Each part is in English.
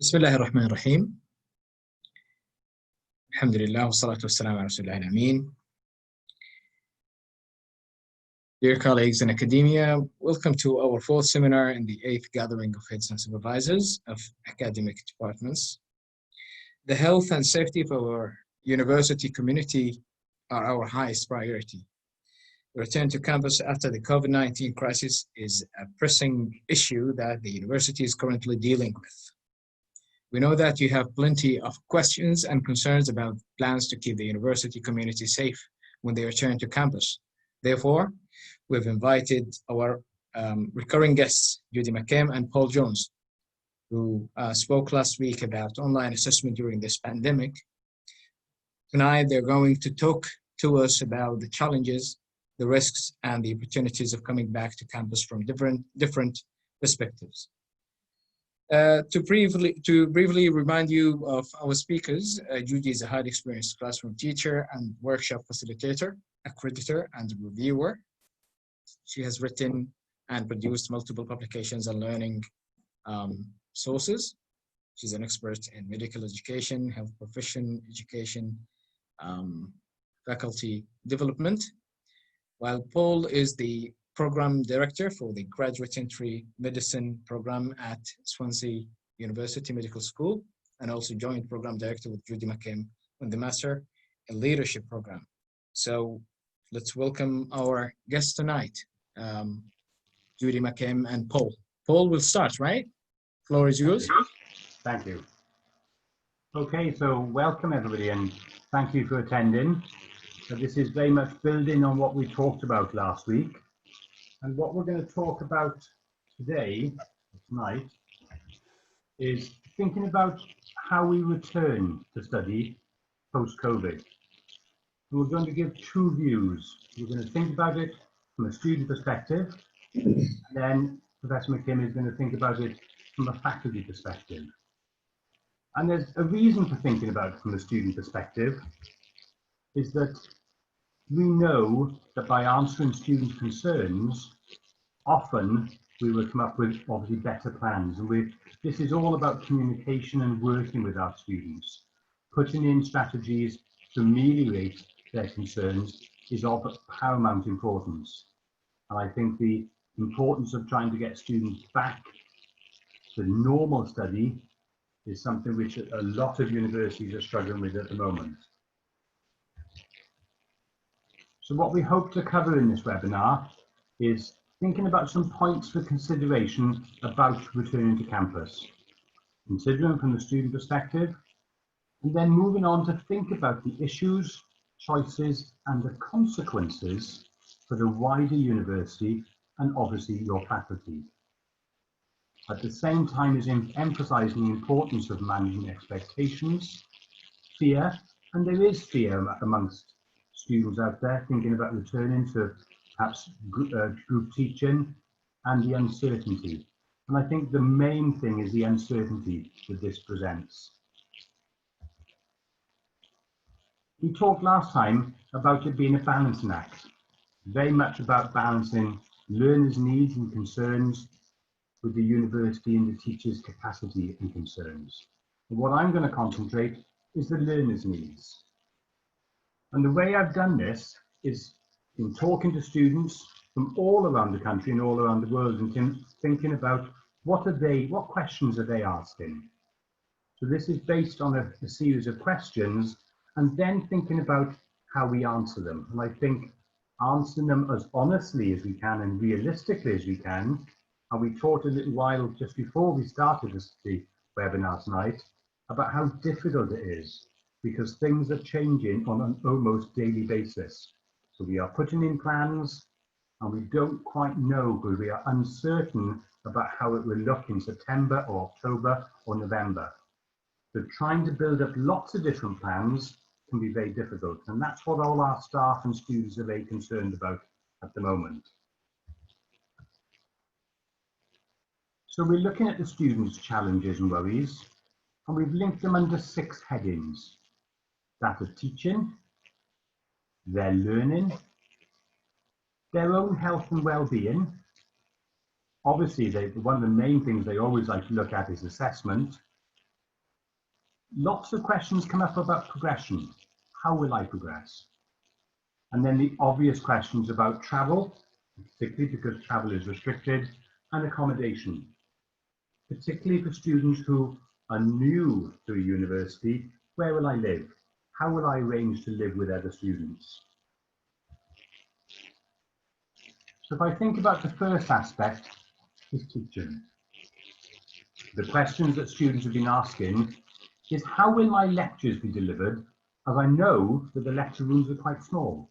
بسم الله الرحمن الرحيم. الحمد لله والصلاة والسلام على رسول الله الأمين. Dear colleagues in academia, welcome to our fourth seminar in the 8th gathering of heads and supervisors of academic departments. The health and safety of our university community are our highest priority. The return to campus after the COVID-19 crisis is a pressing issue that the university is currently dealing with. We know that you have plenty of questions and concerns about plans to keep the university community safe when they return to campus. Therefore, we've invited our recurring guests, Judy McKim and Paul Jones, who spoke last week about online assessment during this pandemic. Tonight, they're going to talk to us about the challenges, the risks, and the opportunities of coming back to campus from different perspectives. To briefly remind you of our speakers, Judy is a highly experienced classroom teacher and workshop facilitator, accreditor, and reviewer. She has written and produced multiple publications on learning sources. She's an expert in medical education, health profession education, faculty development, while Paul is the Program Director for the Graduate Entry Medicine Program at Swansea University Medical School, and also Joint Program Director with Judy McKim on the Master in Leadership Program. So let's welcome our guests tonight, Judy McKim and Paul. Paul will start, right? Floor is yours. Thank you. Okay, so welcome everybody and thank you for attending. So this is very much building on what we talked about last week. And what we're going to talk about tonight, is thinking about how we return to study post-COVID. We're going to give two views. We're going to think about it from a student perspective, and then Professor McKim is going to think about it from a faculty perspective. And there's a reason for thinking about it from a student perspective, is that we know that by answering student concerns, often we will come up with obviously better plans. And this is all about communication and working with our students. Putting in strategies to ameliorate their concerns is of paramount importance. And I think the importance of trying to get students back to normal study is something which a lot of universities are struggling with at the moment. So what we hope to cover in this webinar is thinking about some points for consideration about returning to campus, considering from the student perspective, and then moving on to think about the issues, choices, and the consequences for the wider university and obviously your faculty. At the same time as emphasising the importance of managing expectations, fear, and there is fear amongst students out there thinking about returning to perhaps group teaching, and the uncertainty. And I think the main thing is the uncertainty that this presents. We talked last time about it being a balancing act, very much about balancing learners' needs and concerns with the university and the teacher's capacity and concerns. And what I'm going to concentrate is the learner's needs. And the way I've done this is in talking to students from all around the country and all around the world and thinking about what questions are they asking. So this is based on a series of questions and then thinking about how we answer them. And I think answering them as honestly as we can and realistically as we can. And we talked a little while just before we started the webinar tonight about how difficult it is because things are changing on an almost daily basis. So we are putting in plans and we don't quite know because we are uncertain about how it will look in September or October or November. So trying to build up lots of different plans can be very difficult. And that's what all our staff and students are very concerned about at the moment. So we're looking at the students' challenges and worries, and we've linked them under 6 headings. That of teaching, their learning, their own health and well-being. Obviously, one of the main things they always like to look at is assessment. Lots of questions come up about progression. How will I progress? And then the obvious questions about travel, particularly because travel is restricted, and accommodation, particularly for students who are new to a university. Where will I live? How will I arrange to live with other students? So if I think about the first aspect, is teaching. The questions that students have been asking is how will my lectures be delivered, as I know that the lecture rooms are quite small.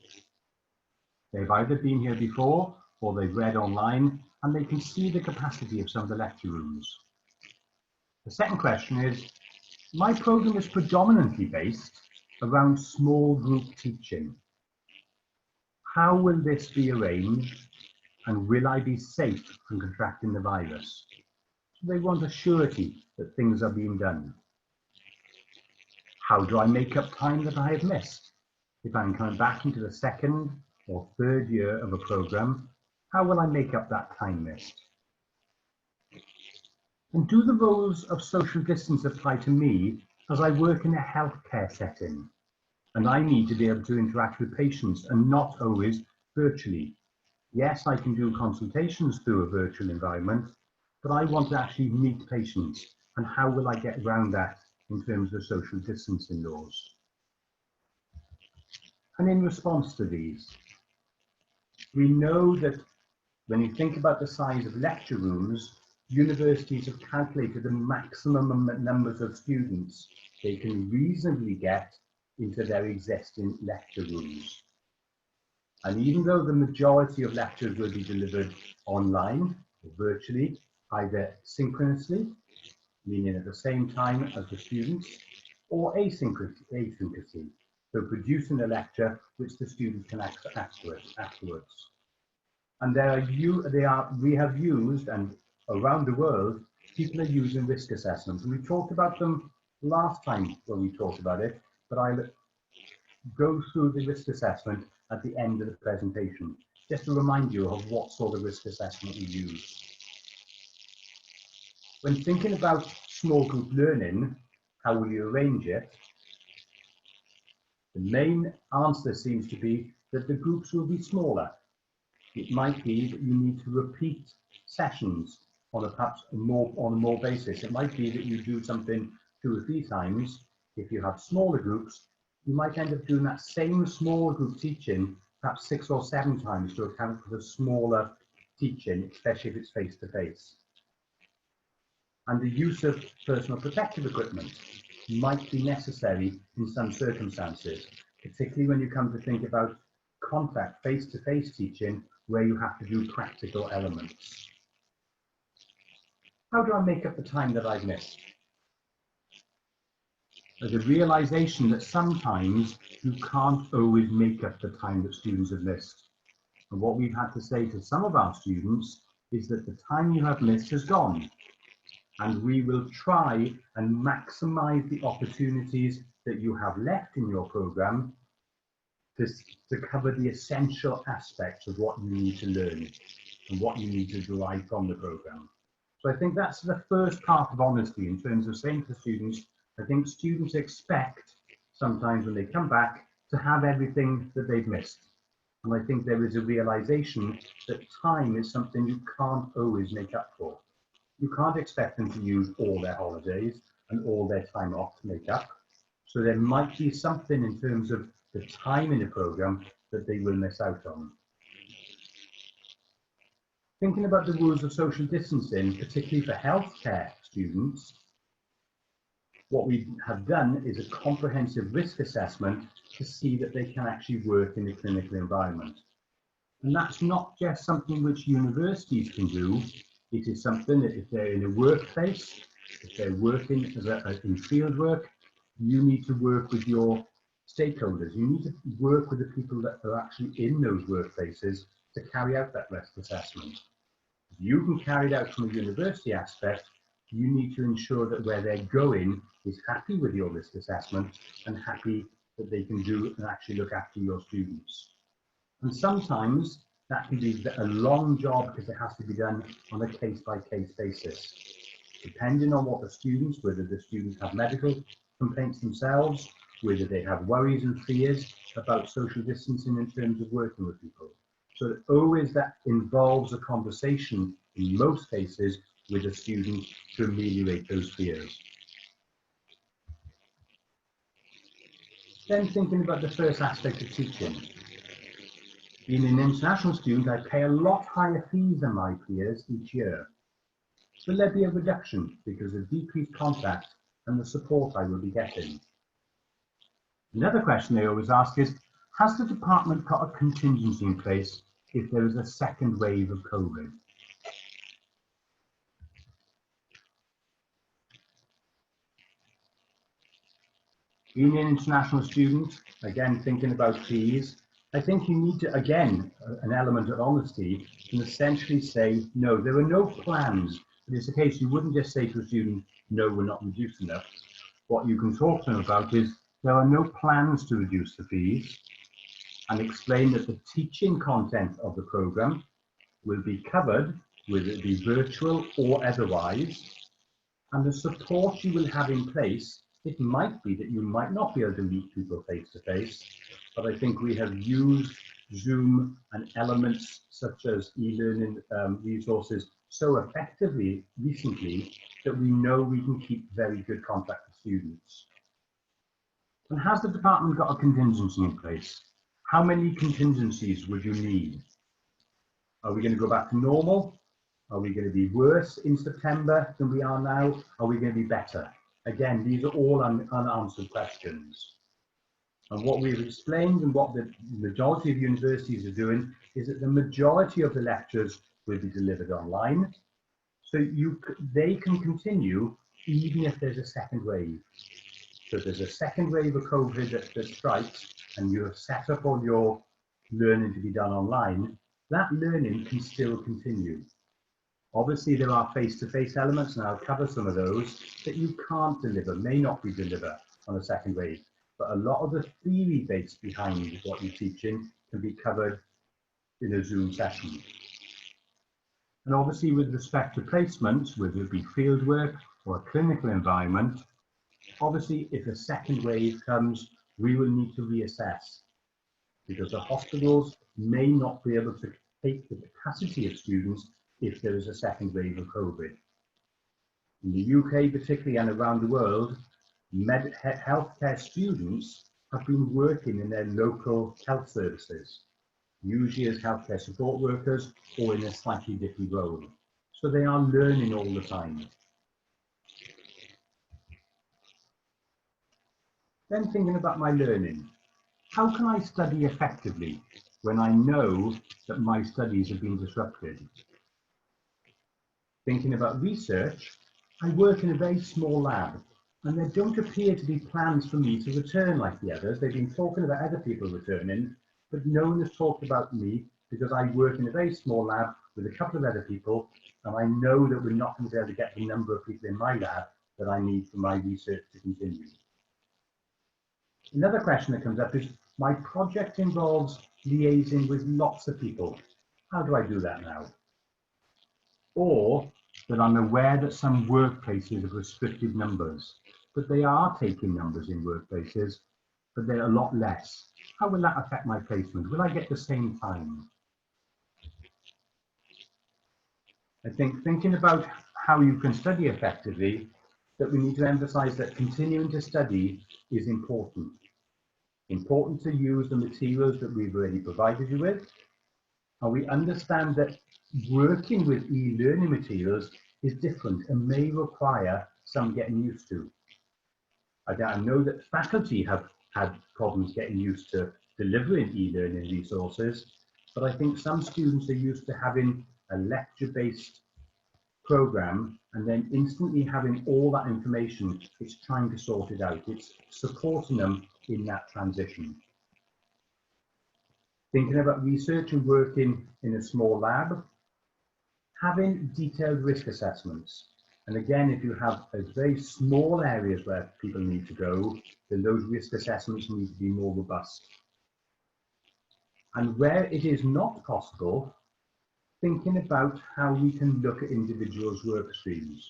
They've either been here before or they've read online and they can see the capacity of some of the lecture rooms. The second question is, my program is predominantly based around small group teaching. How will this be arranged and will I be safe from contracting the virus? So they want a surety that things are being done. How do I make up time that I have missed? If I'm coming back into the 2nd or 3rd year of a program, how will I make up that time missed? And do the rules of social distance apply to me as I work in a healthcare setting? And I need to be able to interact with patients and not always virtually. Yes, I can do consultations through a virtual environment, but I want to actually meet patients. And how will I get around that in terms of social distancing laws? And in response to these, we know that when you think about the size of lecture rooms, universities have calculated the maximum numbers of students they can reasonably get into their existing lecture rooms. And even though the majority of lectures will be delivered online or virtually, either synchronously, meaning at the same time as the students, or asynchronously, so producing a lecture which the students can access afterwards. And we have used, and around the world, people are using risk assessments. And we talked about them last time when we talked about it, but I'll go through the risk assessment at the end of the presentation, just to remind you of what sort of risk assessment we use. When thinking about small group learning, how will you arrange it? The main answer seems to be that the groups will be smaller. It might be that you need to repeat sessions on a more basis. It might be that you do something 2 or 3 times. If you have smaller groups, you might end up doing that same small group teaching perhaps 6 or 7 times to account for the smaller teaching, especially if it's face-to-face. And the use of personal protective equipment might be necessary in some circumstances, particularly when you come to think about contact face-to-face teaching where you have to do practical elements. How do I make up the time that I've missed? There's a realization that sometimes you can't always make up the time that students have missed. And what we've had to say to some of our students is that the time you have missed has gone. And we will try and maximize the opportunities that you have left in your program to cover the essential aspects of what you need to learn and what you need to derive from the program. So I think that's the first part of honesty in terms of saying to students, I think students expect sometimes when they come back to have everything that they've missed. And I think there is a realization that time is something you can't always make up for. You can't expect them to use all their holidays and all their time off to make up. So there might be something in terms of the time in the program that they will miss out on. Thinking about the rules of social distancing, particularly for healthcare students, what we have done is a comprehensive risk assessment to see that they can actually work in a clinical environment. And that's not just something which universities can do. It is something that if they're in a workplace, if they're working in field work, you need to work with your stakeholders. You need to work with the people that are actually in those workplaces to carry out that risk assessment. If you can carry it out from a university aspect, you need to ensure that where they're going is happy with your risk assessment and happy that they can do and actually look after your students. And sometimes that can be a long job because it has to be done on a case-by-case basis. Depending on what the students, whether the students have medical complaints themselves, whether they have worries and fears about social distancing in terms of working with people. So that always that involves a conversation in most cases with a student to ameliorate those fears. Then thinking about the first aspect of teaching. Being an international student, I pay a lot higher fees than my peers each year. Will there be a reduction because of decreased contact and the support I will be getting? Another question they always ask is, has the department got a contingency in place if there is a second wave of COVID? Being an international student, again, thinking about fees, I think you need to, again, an element of honesty and essentially say, no, there are no plans. But it's the case, you wouldn't just say to a student, no, we're not reducing it. What you can talk to them about is, there are no plans to reduce the fees, and explain that the teaching content of the program will be covered, whether it be virtual or otherwise, and the support you will have in place. It might be that you might not be able to meet people face to face, but I think we have used Zoom and elements such as e-learning resources so effectively recently that we know we can keep very good contact with students. And has the department got a contingency in place? How many contingencies would you need? Are we going to go back to normal? Are we going to be worse in September than we are now? Are we going to be better? Again, these are all unanswered questions. And what we've explained and what the majority of universities are doing is that the majority of the lectures will be delivered online. So they can continue even if there's a second wave. So if there's a second wave of COVID that strikes and you have set up all your learning to be done online, that learning can still continue. Obviously, there are face-to-face elements, and I'll cover some of those, that you can't deliver, may not be delivered on a second wave. But a lot of the theory base behind what you're teaching can be covered in a Zoom session. And obviously, with respect to placements, whether it be fieldwork or a clinical environment, obviously, if a second wave comes, we will need to reassess, because the hospitals may not be able to take the capacity of students if there is a second wave of COVID. In the UK particularly and around the world, healthcare students have been working in their local health services, usually as healthcare support workers or in a slightly different role. So they are learning all the time. Then thinking about my learning. How can I study effectively when I know that my studies have been disrupted? Thinking about research, I work in a very small lab, and there don't appear to be plans for me to return like the others. They've been talking about other people returning, but no one has talked about me because I work in a very small lab with a couple of other people, and I know that we're not going to be able to get the number of people in my lab that I need for my research to continue. Another question that comes up is, my project involves liaising with lots of people. How do I do that now? Or that I'm aware that some workplaces have restricted numbers, but they are taking numbers in workplaces, but they're a lot less. How will that affect my placement? Will I get the same time? I think thinking about how you can study effectively, that we need to emphasize that continuing to study is important. Important to use the materials that we've already provided you with. And we understand that working with e-learning materials is different and may require some getting used to. I know that faculty have had problems getting used to delivering e-learning resources, but I think some students are used to having a lecture-based program and then instantly having all that information. It's trying to sort it out. It's supporting them in that transition. Thinking about research and working in a small lab, having detailed risk assessments. And again, if you have a very small areas where people need to go, then those risk assessments need to be more robust. And where it is not possible, thinking about how we can look at individuals' work streams.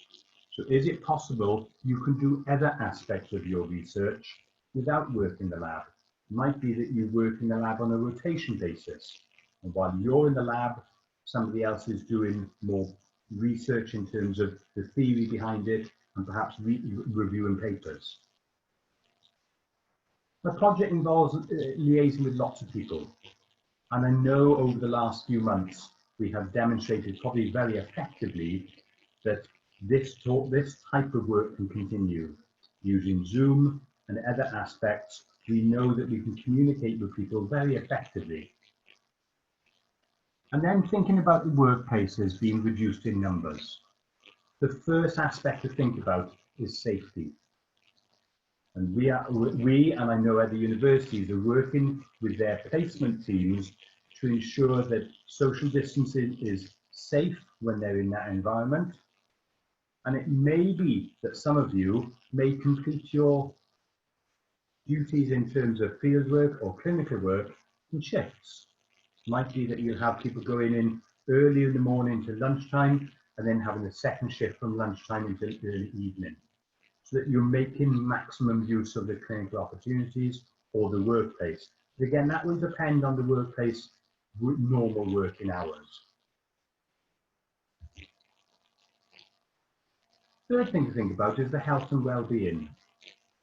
So is it possible you can do other aspects of your research without work in the lab? It might be that you work in the lab on a rotation basis. And while you're in the lab, somebody else is doing more research in terms of the theory behind it and perhaps reviewing papers. The project involves liaising with lots of people. And I know over the last few months, we have demonstrated probably very effectively that this type of work can continue. Using Zoom and other aspects, we know that we can communicate with people very effectively. And then thinking about the workplaces being reduced in numbers. The first aspect to think about is safety. And we and I know other universities are working with their placement teams to ensure that social distancing is safe when they're in that environment. And it may be that some of you may complete your duties in terms of field work or clinical work in shifts. It might be that you have people going in early in the morning to lunchtime and then having a second shift from lunchtime until early evening, so that you're making maximum use of the clinical opportunities or the workplace. But again, that will depend on the workplace normal working hours. Third thing to think about is the health and well-being.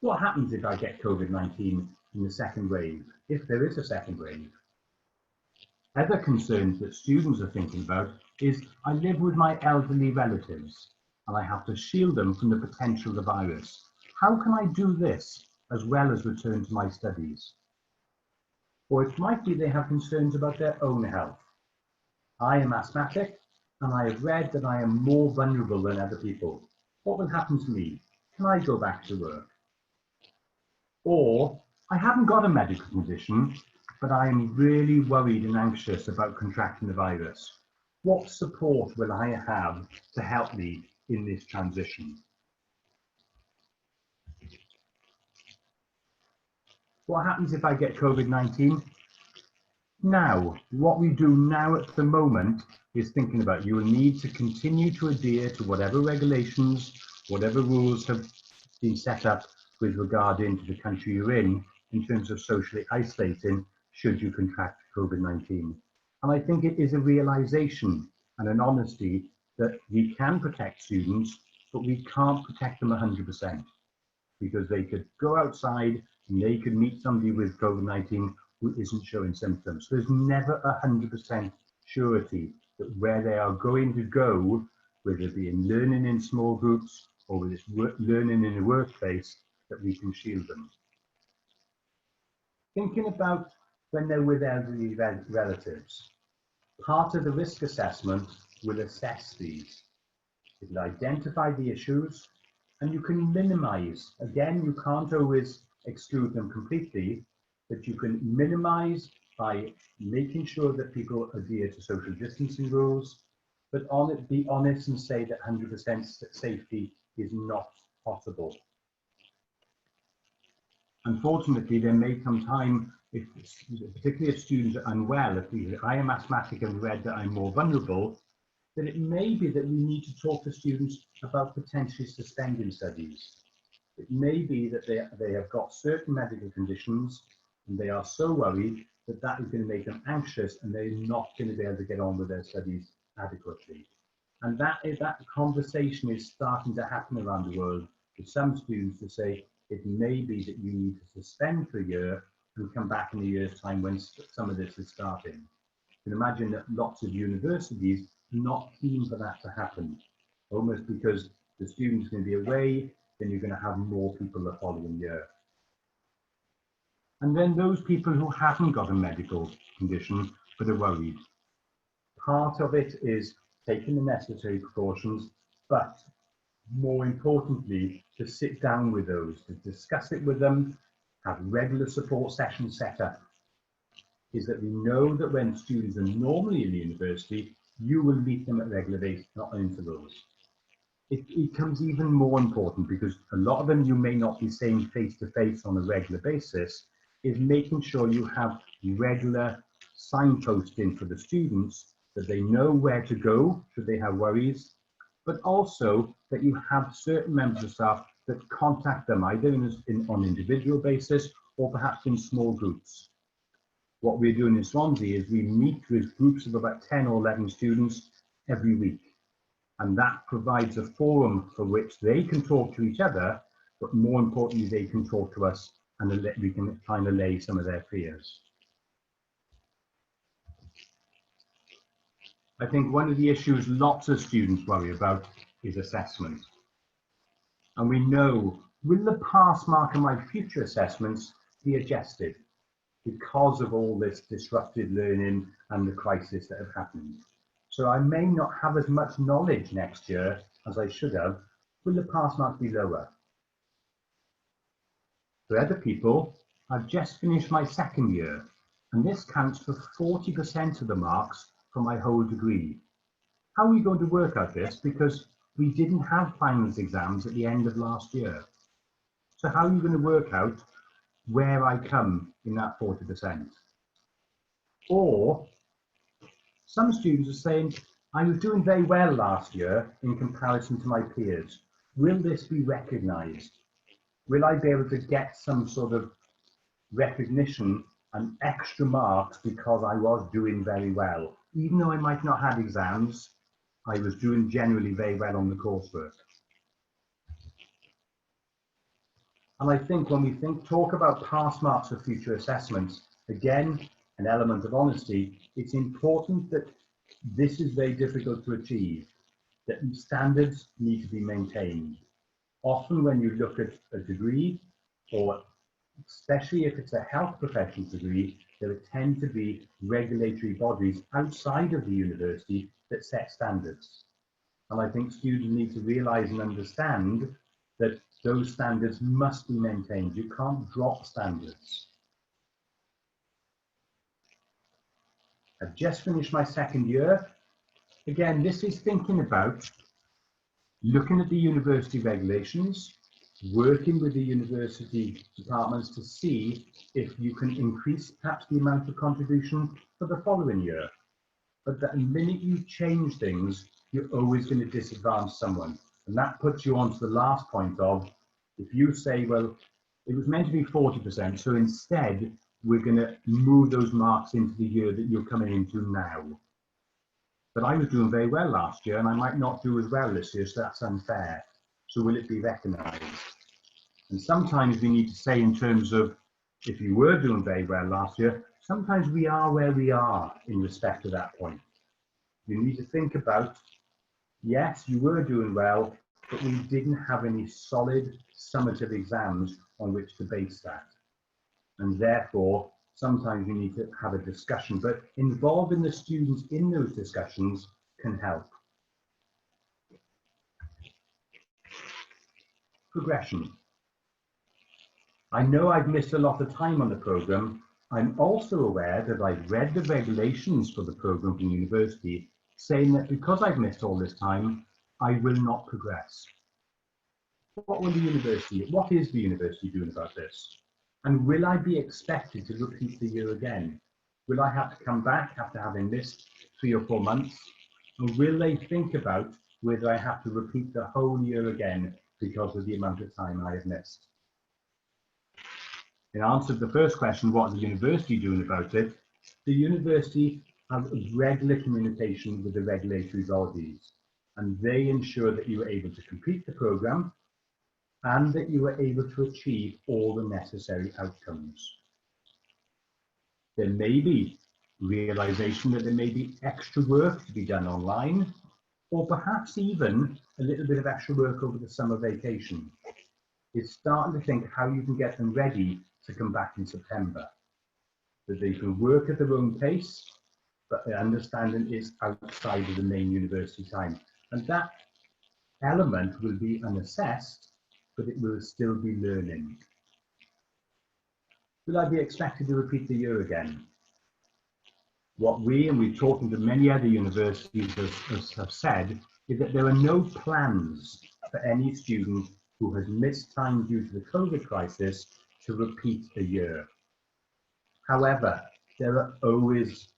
What happens if I get COVID-19 in the second wave, if there is a second wave? Other concerns that students are thinking about is I live with my elderly relatives and I have to shield them from the potential of the virus. How can I do this as well as return to my studies? Or it might be they have concerns about their own health. I am asthmatic and I have read that I am more vulnerable than other people. What will happen to me? Can I go back to work? Or I haven't got a medical condition, but I am really worried and anxious about contracting the virus. What support will I have to help me in this transition? What happens if I get COVID-19? Now, what we do now at the moment is thinking about you will need to continue to adhere to whatever regulations, whatever rules have been set up with regard into the country you're in terms of socially isolating should you contract COVID-19. And I think it is a realization and an honesty that we can protect students, but we can't protect them 100%, because they could go outside and they could meet somebody with COVID-19 who isn't showing symptoms. So there's never 100% surety that where they are going to go, whether it be in learning in small groups or whether it's learning in a workplace, that we can shield them. Thinking about when they're with elderly relatives, part of the risk assessment will assess these. It will identify the issues and you can minimize. Again, you can't always exclude them completely, but you can minimize by making sure that people adhere to social distancing rules, but be honest and say that 100% safety is not possible. Unfortunately, there may come time, particularly if students are unwell, if I am asthmatic and read that I'm more vulnerable, that it may be that we need to talk to students about potentially suspending studies. It may be that they have got certain medical conditions and they are so worried that that is going to make them anxious and they're not going to be able to get on with their studies adequately. And that conversation is starting to happen around the world with some students to say it may be that you need to suspend for a year and come back in a year's time when some of this is starting. You can imagine that lots of universities are not keen for that to happen, almost because the student's going to be away, then you're going to have more people the following year. And then those people who haven't got a medical condition but are worried. Part of it is taking the necessary precautions, but more importantly, to sit down with those, to discuss it with them, have regular support sessions set up. Is that we know that when students are normally in the university, you will meet them at regular intervals. It becomes even more important because a lot of them you may not be saying face to face on a regular basis, is making sure you have regular signposting for the students that they know where to go should they have worries, but also that you have certain members of staff that contact them either on an individual basis or perhaps in small groups. What we're doing in Swansea is we meet with groups of about 10 or 11 students every week. And that provides a forum for which they can talk to each other, but more importantly, they can talk to us and we can try and allay some of their fears. I think one of the issues lots of students worry about is assessment. And we know, will the pass mark of my future assessments be adjusted because of all this disrupted learning and the crisis that have happened? So I may not have as much knowledge next year as I should have. Will the pass mark be lower? For other people, I've just finished my second year, and this counts for 40% of the marks for my whole degree. How are we going to work out this? Because we didn't have finals exams at the end of last year. So how are you going to work out where I come in that 40%? Or some students are saying, I was doing very well last year in comparison to my peers. Will this be recognised? Will I be able to get some sort of recognition and extra marks because I was doing very well? Even though I might not have exams, I was doing generally very well on the coursework. And I think when we talk about pass marks for future assessments, again, an element of honesty, it's important that this is very difficult to achieve, that standards need to be maintained. Often when you look at a degree, or especially if it's a health professional degree, there tend to be regulatory bodies outside of the university that set standards. And I think students need to realise and understand that those standards must be maintained. You can't drop standards. I've just finished my second year. Again, this is thinking about looking at the university regulations, working with the university departments to see if you can increase perhaps the amount of contribution for the following year. But the minute you change things, you're always going to disadvantage someone. And that puts you on to the last point of, if you say, well, it was meant to be 40%, so instead we're going to move those marks into the year that you're coming into now. But I was doing very well last year and I might not do as well this year, so that's unfair. So will it be recognised? And sometimes we need to say in terms of, if you were doing very well last year, sometimes we are where we are in respect to that point. You need to think about, yes, you were doing well, but we didn't have any solid summative exams on which to base that. And therefore, sometimes you need to have a discussion, but involving the students in those discussions can help. Progression. I know I've missed a lot of time on the programme. I'm also aware that I've read the regulations for the programme from university saying that because I've missed all this time, I will not progress. What is the university doing about this? And will I be expected to repeat the year again? Will I have to come back after having missed 3 or 4 months? And will they think about whether I have to repeat the whole year again because of the amount of time I have missed? In answer to the first question, what is the university doing about it? The university has regular communication with the regulatory bodies, and they ensure that you are able to complete the program and that you are able to achieve all the necessary outcomes. There may be realization that there may be extra work to be done online, or perhaps even a little bit of extra work over the summer vacation. It's starting to think how you can get them ready to come back in September, that they can work at their own pace, but the understanding is outside of the main university time. And that element will be unassessed, but it will still be learning. Will I be expected to repeat the year again? What we're talking to many other universities have said, is that there are no plans for any student who has missed time due to the COVID crisis to repeat a year. However, there are always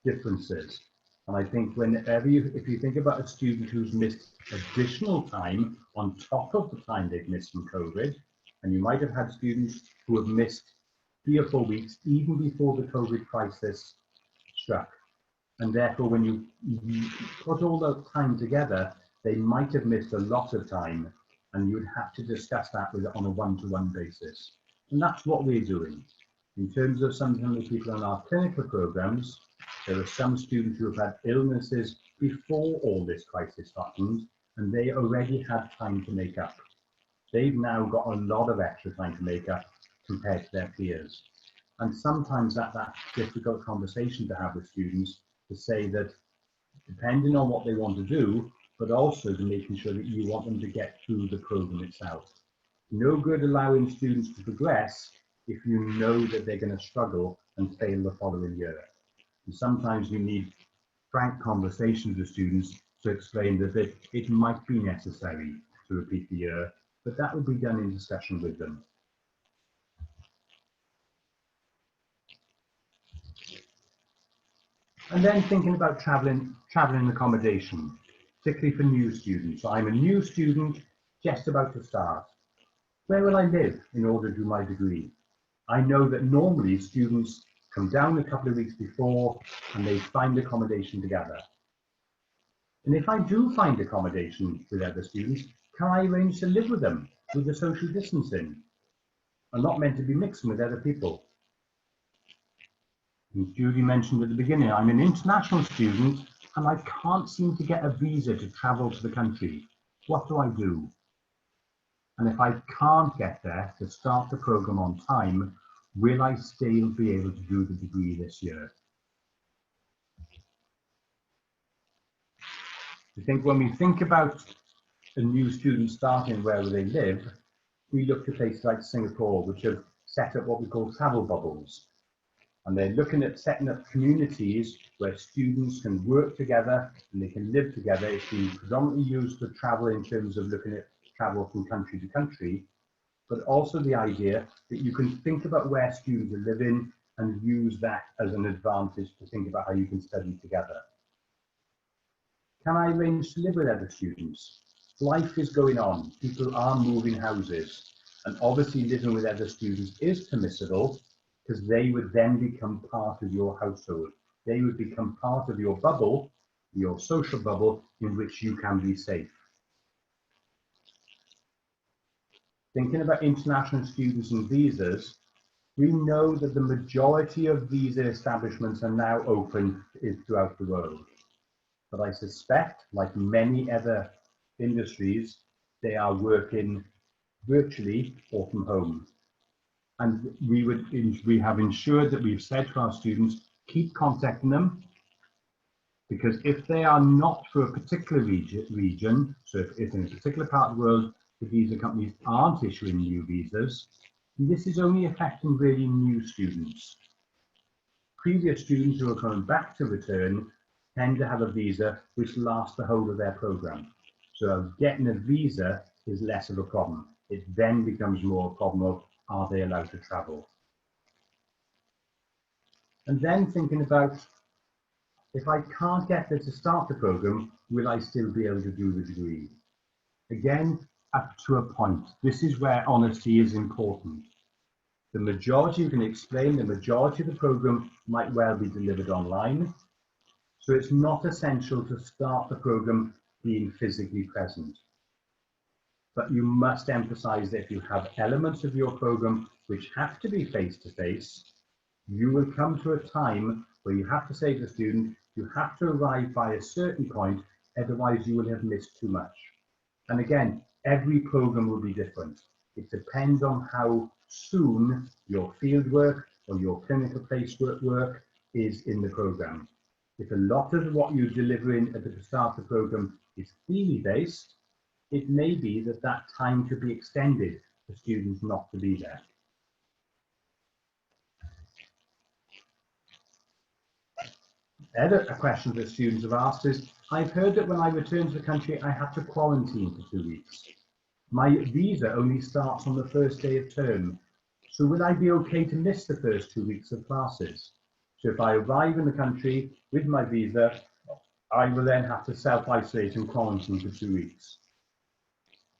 differences. And I think if you think about a student who's missed additional time on top of the time they've missed from COVID, and you might have had students who have missed 3 or 4 weeks even before the COVID crisis struck. And therefore, when you put all that time together, they might have missed a lot of time, and you would have to discuss that on a one-to-one basis. And that's what we're doing. In terms of some of the people in our clinical programs, there are some students who have had illnesses before all this crisis happened, and they already had time to make up. They've now got a lot of extra time to make up compared to their peers. And sometimes that's that difficult conversation to have with students, to say that depending on what they want to do, but also to making sure that you want them to get through the program itself. No good allowing students to progress if you know that they're going to struggle and fail the following year. And sometimes you need frank conversations with students to explain that it might be necessary to repeat the year, but that will be done in discussion with them. And then thinking about traveling accommodation, particularly for new students. So I'm a new student just about to start. Where will I live in order to do my degree? I know that normally students come down a couple of weeks before and they find accommodation together. And if I do find accommodation with other students, can I arrange to live with them with the social distancing? I'm not meant to be mixing with other people. As Judy mentioned at the beginning, I'm an international student and I can't seem to get a visa to travel to the country. What do I do? And if I can't get there to start the program on time, will I still be able to do the degree this year? I think when we think about a new student starting where they live, we look to places like Singapore, which have set up what we call travel bubbles. And they're looking at setting up communities where students can work together and they can live together. It's been predominantly used for travel in terms of looking at travel from country to country, but also the idea that you can think about where students are living and use that as an advantage to think about how you can study together. Can I arrange to live with other students? Life is going on, people are moving houses, and obviously living with other students is permissible, because they would then become part of your household. They would become part of your bubble, your social bubble, in which you can be safe. Thinking about international students and visas, we know that the majority of visa establishments are now open throughout the world. But I suspect, like many other industries, they are working virtually or from home. And we have ensured that we've said to our students, keep contacting them, because if they are not for a particular region, so if in a particular part of the world, the visa companies aren't issuing new visas, this is only affecting really new students. Previous students who are coming back to return tend to have a visa which lasts the whole of their program. So getting a visa is less of a problem. It then becomes more a problem of, are they allowed to travel? And then thinking about If I can't get there to start the program, will I still be able to do the degree? Again, up to a point. This is where honesty is important. The majority, you can explain, the majority of the program might well be delivered online. So it's not essential to start the program being physically present. But you must emphasize that if you have elements of your program which have to be face-to-face, you will come to a time where you have to say to the student, you have to arrive by a certain point, otherwise you will have missed too much. And again, every program will be different. It depends on how soon your field work or your clinical place work is in the program. If a lot of what you're delivering at the start of the program is theory-based, it may be that that time could be extended for students not to be there. Other questions that students have asked is, I've heard that when I return to the country, I have to quarantine for 2 weeks. My visa only starts on the first day of term. So would I be okay to miss the first 2 weeks of classes? So if I arrive in the country with my visa, I will then have to self-isolate and quarantine for 2 weeks.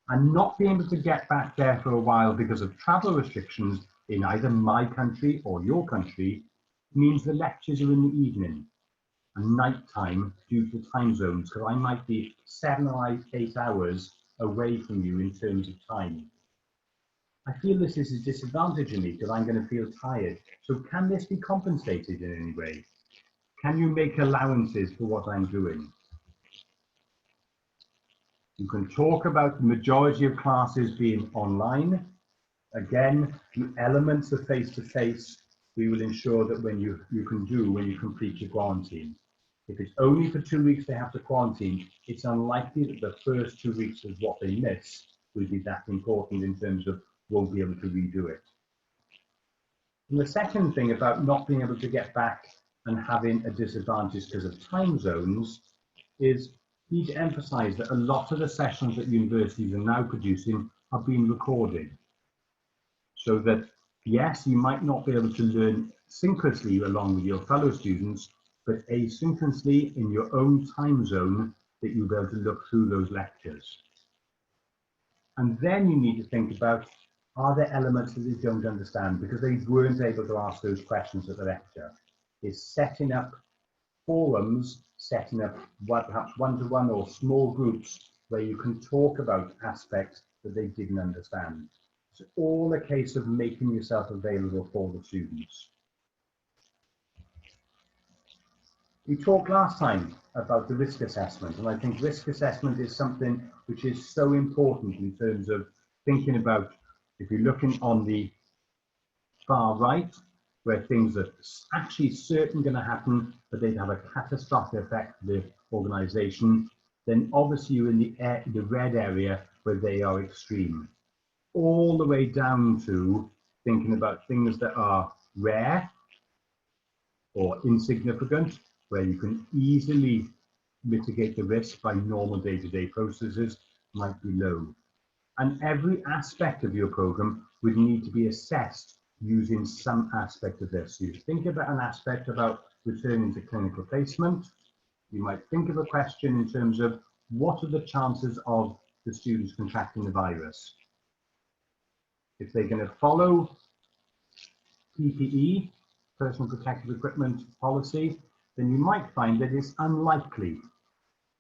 And not being able to get back there for a while because of travel restrictions in either my country or your country means the lectures are in the evening and night time due to time zones, because I might be 7 or 8 hours away from you in terms of time. I feel this is a disadvantage in me because I'm going to feel tired. So can this be compensated in any way? Can you make allowances for what I'm doing? You can talk about the majority of classes being online. Again, the elements of face-to-face, we will ensure that when you can do when you complete your quarantine. If it's only for 2 weeks they have to quarantine, it's unlikely that the first 2 weeks of what they miss will be that important in terms of won't be able to redo it. And the second thing about not being able to get back and having a disadvantage because of time zones is need to emphasize that a lot of the sessions that universities are now producing are being recorded. So that, yes, you might not be able to learn synchronously along with your fellow students, but asynchronously in your own time zone that you'll be able to look through those lectures. And then you need to think about, are there elements that they don't understand because they weren't able to ask those questions at the lecture? Is setting up forums, setting up perhaps one-to-one or small groups where you can talk about aspects that they didn't understand. It's all a case of making yourself available for the students. We talked last time about the risk assessment, and I think risk assessment is something which is so important in terms of thinking about, if you're looking on the far right, where things are actually certain going to happen, but they'd have a catastrophic effect for the organization, then obviously you're in the red area where they are extreme. All the way down to thinking about things that are rare or insignificant, where you can easily mitigate the risk by normal day-to-day processes, might be low. And every aspect of your program would need to be assessed using some aspect of this. So you think about an aspect about returning to clinical placement. You might think of a question in terms of what are the chances of the students contracting the virus? If they're going to follow PPE, personal protective equipment policy, then you might find that it's unlikely.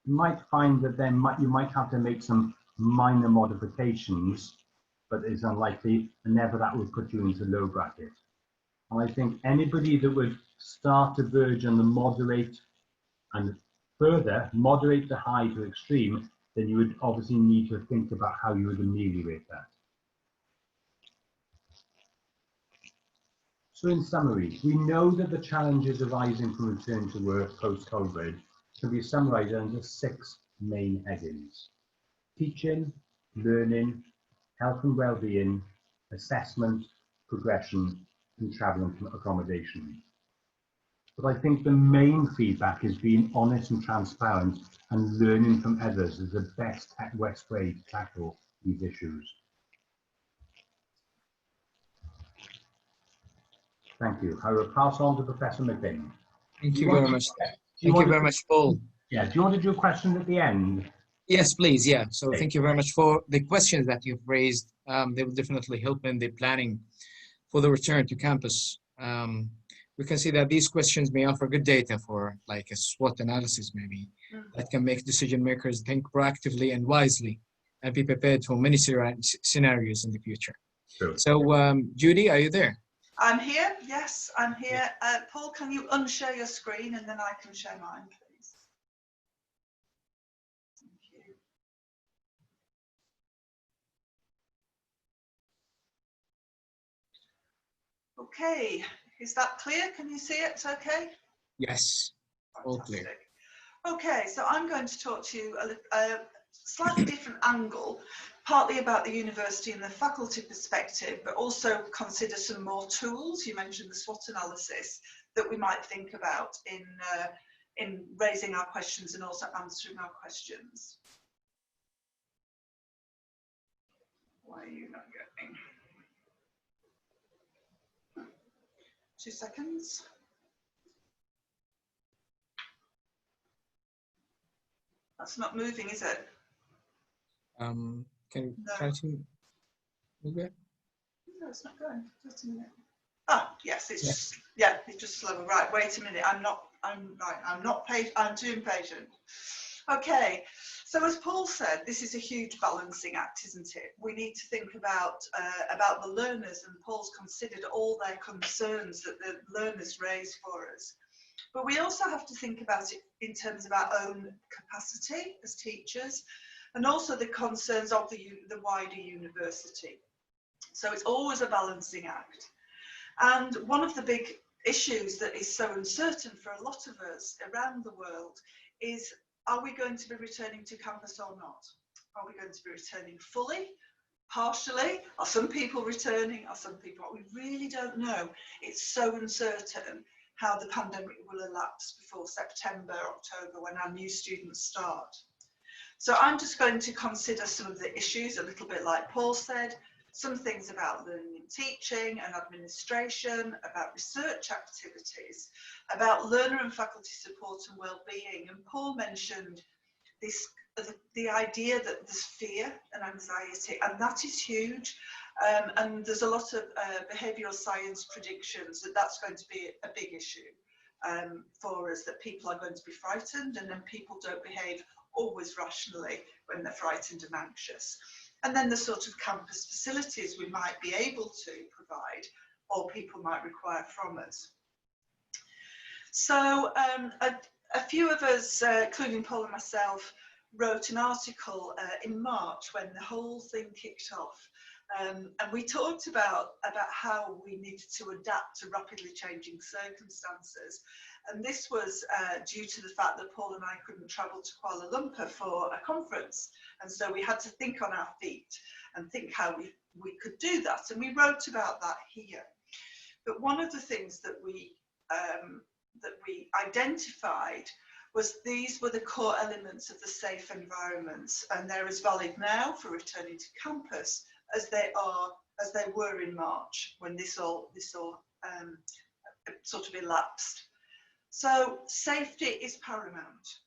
You might find that you might have to make some minor modifications, but it's unlikely, and never that would put you into low bracket. And I think anybody that would start to verge on the moderate and further moderate the high to extreme, then you would obviously need to think about how you would ameliorate that. So in summary, we know that the challenges arising from return to work post-COVID can be summarized under 6 main headings: teaching, learning, health and well-being, assessment, progression, and travel and accommodation. But I think the main feedback is being honest and transparent and learning from others is the best way to tackle these issues. Thank you. I will pass on to Professor McBain. Thank you very much. Thank you very much, Paul. Yeah, do you want to do a question at the end? Yes, please. Yeah. So Okay. thank you very much for the questions that you've raised. They will definitely help in the planning for the return to campus. We can see that these questions may offer good data for like a SWOT analysis, maybe, that can make decision makers think proactively and wisely and be prepared for many scenarios in the future. True. So, Judy, are you there? I'm here. Yes, I'm here. Paul, can you unshare your screen and then I can share mine, please? Thank you. Okay, is that clear? Can you see it? Okay. Yes, all clear. Fantastic. Okay, so I'm going to talk to you a slightly different angle, partly about the university and the faculty perspective, but also consider some more tools. You mentioned the SWOT analysis that we might think about in raising our questions and also answering our questions. Why are you not getting? 2 seconds. That's not moving, is it? Can you try to move it? No, it's not going. Just a minute. Ah, yes, it's just, yeah, it's just slower. Right, wait a minute. I'm too impatient. Okay, so as Paul said, this is a huge balancing act, isn't it? We need to think about the learners, and Paul's considered all their concerns that the learners raise for us. But we also have to think about it in terms of our own capacity as teachers, and also the concerns of the wider university. So it's always a balancing act. And one of the big issues that is so uncertain for a lot of us around the world is, are we going to be returning to campus or not? Are we going to be returning fully, partially? Are some people returning? Are some people? We really don't know. It's so uncertain how the pandemic will elapse before September, October, when our new students start. So I'm just going to consider some of the issues, a little bit like Paul said, some things about learning and teaching and administration, about research activities, about learner and faculty support and well-being. And Paul mentioned this, the idea that there's fear and anxiety, and that is huge. And there's a lot of behavioural science predictions that that's going to be a big issue for us, that people are going to be frightened, and then people don't behave always rationally when they're frightened and anxious. And then the sort of campus facilities we might be able to provide or people might require from us. So a few of us, including Paul and myself, wrote an article in March when the whole thing kicked off. And we talked about how we needed to adapt to rapidly changing circumstances. And this was due to the fact that Paul and I couldn't travel to Kuala Lumpur for a conference. And so we had to think on our feet and think how we could do that. And we wrote about that here. But one of the things that we identified was these were the core elements of the safe environments, and they're as valid now for returning to campus as they were in March when this all sort of elapsed. So safety is paramount.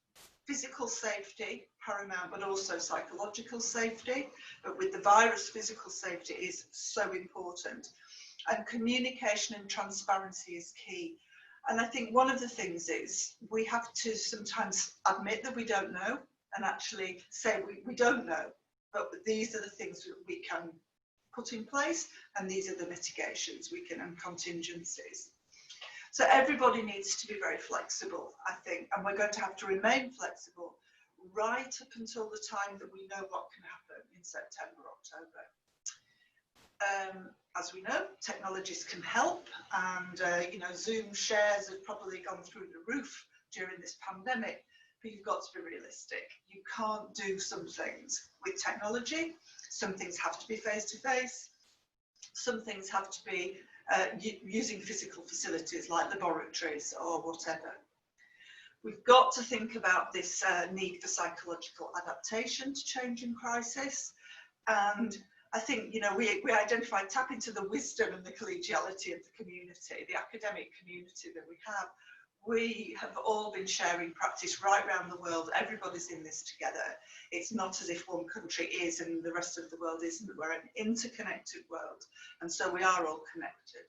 Physical safety, paramount, but also psychological safety. But with the virus, physical safety is so important. And communication and transparency is key. And I think one of the things is we have to sometimes admit that we don't know and actually say we don't know, but these are the things that we can put in place, and these are the mitigations we can, and contingencies. So everybody needs to be very flexible, I think, and we're going to have to remain flexible right up until the time that we know what can happen in September, October. As we know, technologies can help, and you know, Zoom shares have probably gone through the roof during this pandemic, but you've got to be realistic. You can't do some things with technology. Some things have to be face-to-face. Some things have to be using physical facilities like laboratories or whatever. We've got to think about this need for psychological adaptation to change and crisis. And I think, you know, we identified, tap into the wisdom and the collegiality of the community, the academic community that we have. we have all been sharing practice right around the world. Everybody's in this together. It's not as if one country is and the rest of the world isn't. We're an interconnected world, and so we are all connected.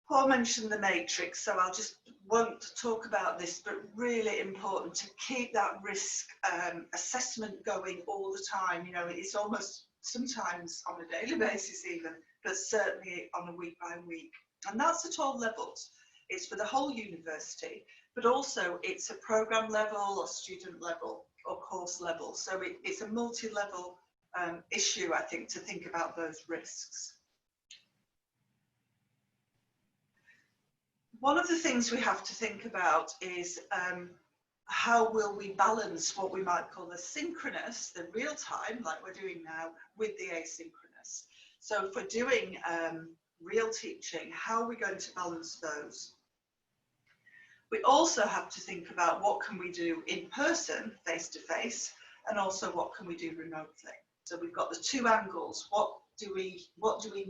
Paul mentioned the matrix, so I'll just won't talk about this, but really important to keep that risk assessment going all the time. You know, it's almost sometimes on a daily basis even, but certainly on a week by week. And that's at all levels. It's for the whole university, but also it's a program level or student level or course level. So it's a multi-level issue, I think, to think about those risks. One of the things we have to think about is how will we balance what we might call the synchronous, the real time, like we're doing now, with the asynchronous. So if we're doing real teaching, how are we going to balance those? We also have to think about what can we do in person, face to face, and also what can we do remotely. So we've got the two angles. What do we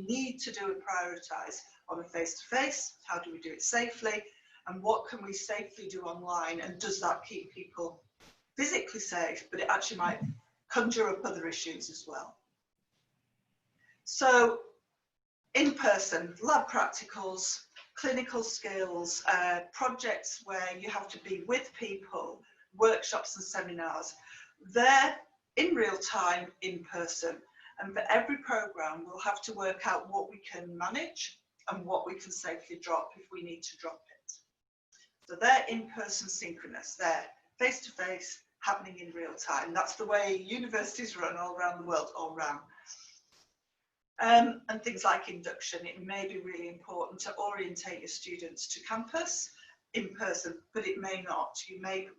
need to do and prioritize on a face-to-face? How do we do it safely? And what can we safely do online? And does that keep people physically safe, but it actually might conjure up other issues as well? So in person, lab practicals, clinical skills, projects where you have to be with people, workshops and seminars, they're in real time, in person. And for every program, we'll have to work out what we can manage and what we can safely drop if we need to drop it. So they're in-person synchronous, they're face-to-face, happening in real time. That's the way universities run all around the world, all around. And things like induction, it may be really important to orientate your students to campus in person, but it may not.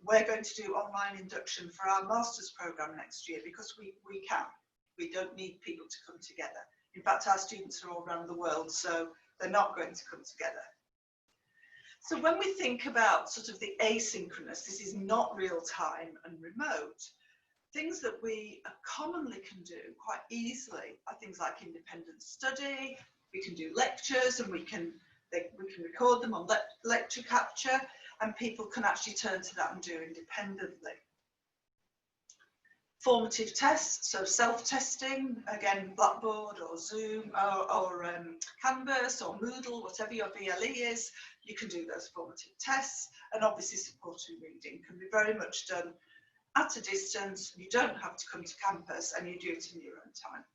We're going to do online induction for our master's program next year because we can. We don't need people to come together. In fact, our students are all around the world, so they're not going to come together. So when we think about sort of the asynchronous, this is not real time and remote, things that we commonly can do quite easily are things like independent study. We can do lectures and we can record them on lecture capture, and people can actually turn to that and do independently. Formative tests, so self-testing, again, Blackboard or Zoom or Canvas or Moodle, whatever your VLE is, you can do those formative tests. And obviously supported reading can be very much done at a distance. You don't have to come to campus and you do it in your own time.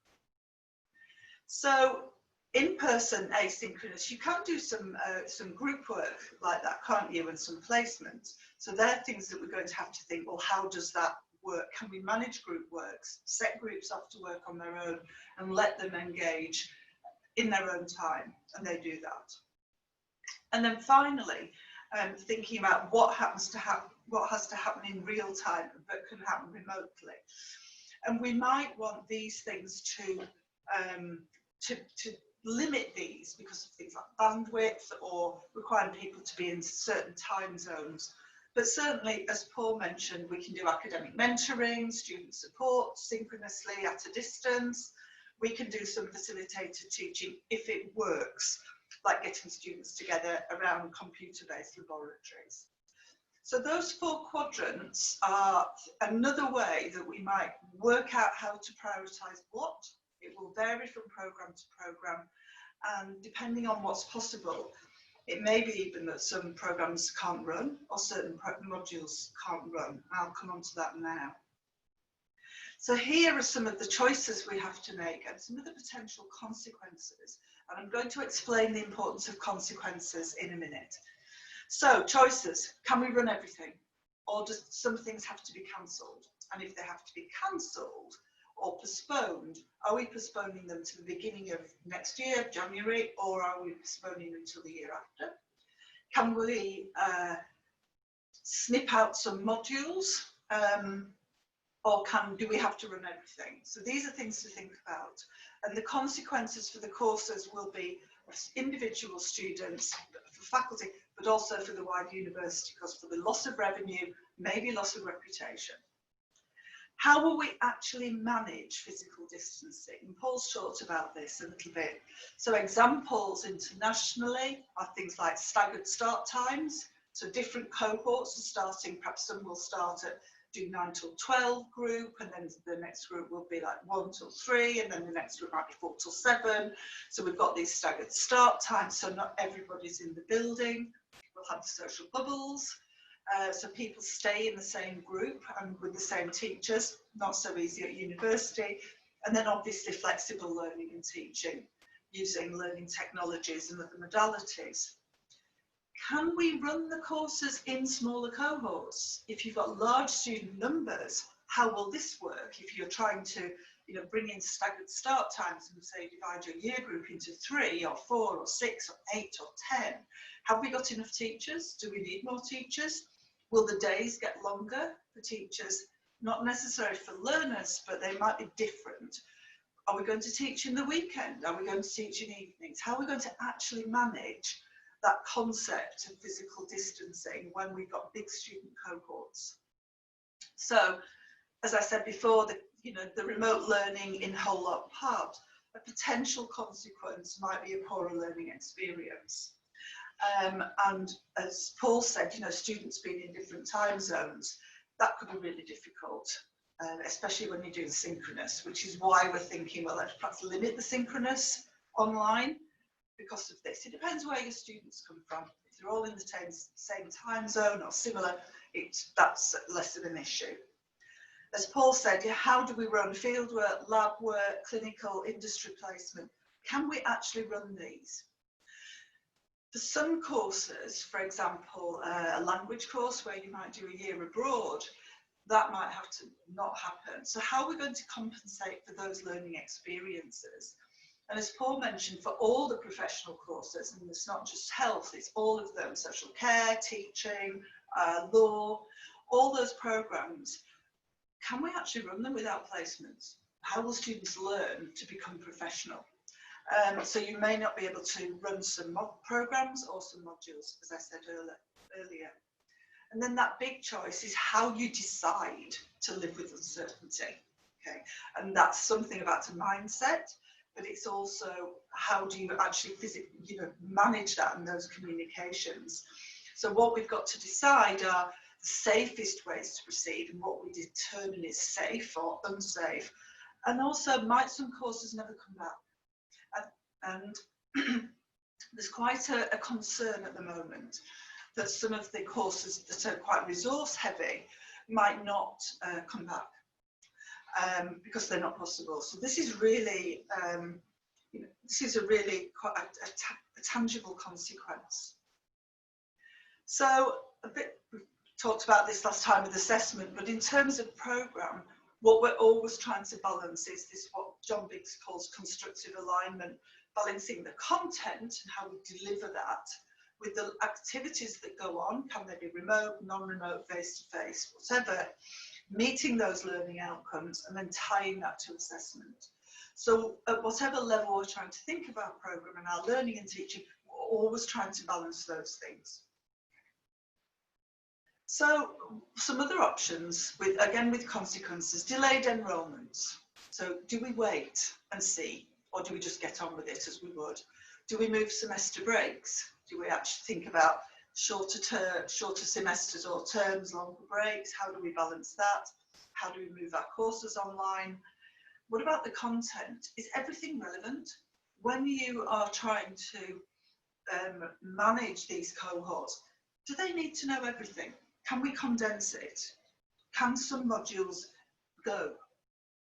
So in-person asynchronous, you can do some group work like that, can't you, and some placement. So they're things that we're going to have to think, well, how does that work? Can we manage group works, set groups off to work on their own and let them engage in their own time? And they do that. And then finally, thinking about what has to happen in real time but can happen remotely. And we might want these things to limit these because of things like bandwidth or requiring people to be in certain time zones. But certainly, as Paul mentioned, we can do academic mentoring, student support synchronously at a distance. We can do some facilitated teaching if it works, like getting students together around computer-based laboratories. So those four quadrants are another way that we might work out how to prioritize what. It will vary from program to program, and depending on what's possible, it may be even that some programs can't run or certain modules can't run. I'll come on to that now. So here are some of the choices we have to make and some of the potential consequences. And I'm going to explain the importance of consequences in a minute. So choices, can we run everything? Or do some things have to be cancelled? And if they have to be cancelled or postponed, are we postponing them to the beginning of next year, January, or are we postponing them until the year after? Can we snip out some modules, or do we have to run everything? So these are things to think about. And the consequences for the courses will be for individual students, for faculty, but also for the wider university, because for the loss of revenue, maybe loss of reputation. How will we actually manage physical distancing? And Paul's talked about this a little bit. So examples internationally are things like staggered start times. So different cohorts are starting, perhaps some will start at do 9 till 12 group, and then the next group will be like 1 till 3, and then the next group might be 4 till 7. So we've got these staggered start times, so not everybody's in the building. We'll have the social bubbles. So people stay in the same group and with the same teachers, not so easy at university. And then obviously flexible learning and teaching using learning technologies and other modalities. Can we run the courses in smaller cohorts? If you've got large student numbers, how will this work? If you're trying to bring in staggered start times and say divide your year group into 3 or 4 or 6 or 8 or 10, have we got enough teachers? Do we need more teachers? Will the days get longer for teachers? Not necessarily for learners, but they might be different. Are we going to teach in the weekend? Are we going to teach in evenings? How are we going to actually manage that concept of physical distancing when we've got big student cohorts? So, as I said before, the remote learning in whole lot part, a potential consequence might be a poorer learning experience. And as Paul said, students being in different time zones, that could be really difficult, especially when you're doing synchronous, which is why we're thinking, well, let's perhaps limit the synchronous online because of this. It depends where your students come from. If they're all in the same time zone or similar, that's less of an issue. As Paul said, how do we run fieldwork, lab work, clinical, industry placement? Can we actually run these? For some courses, for example, a language course where you might do a year abroad, that might have to not happen. So how are we going to compensate for those learning experiences? And as Paul mentioned, for all the professional courses, and it's not just health, it's all of them, social care, teaching, law, all those programs, can we actually run them without placements? How will students learn to become professional? So you may not be able to run some programs or some modules, as I said earlier. And then that big choice is how you decide to live with uncertainty. Okay, and that's something about a mindset, but it's also how do you actually physically, manage that and those communications. So what we've got to decide are the safest ways to proceed and what we determine is safe or unsafe. And also, might some courses never come back? And there's quite a concern at the moment that some of the courses that are quite resource heavy might not come back because they're not possible. So this is really, this is a really quite a tangible consequence. So we talked about this last time with assessment, but in terms of programme, what we're always trying to balance is this, what John Biggs calls constructive alignment, balancing the content and how we deliver that with the activities that go on. Can they be remote, non-remote, face-to-face, whatever, meeting those learning outcomes and then tying that to assessment. So at whatever level we're trying to think of our programme and our learning and teaching, we're always trying to balance those things. So some other options, again with consequences, delayed enrolments. So do we wait and see, or do we just get on with it as we would? Do we move semester breaks? Do we actually think about shorter semesters or terms, longer breaks? How do we balance that? How do we move our courses online? What about the content? Is everything relevant? When you are trying to manage these cohorts, do they need to know everything? Can we condense it? Can some modules go,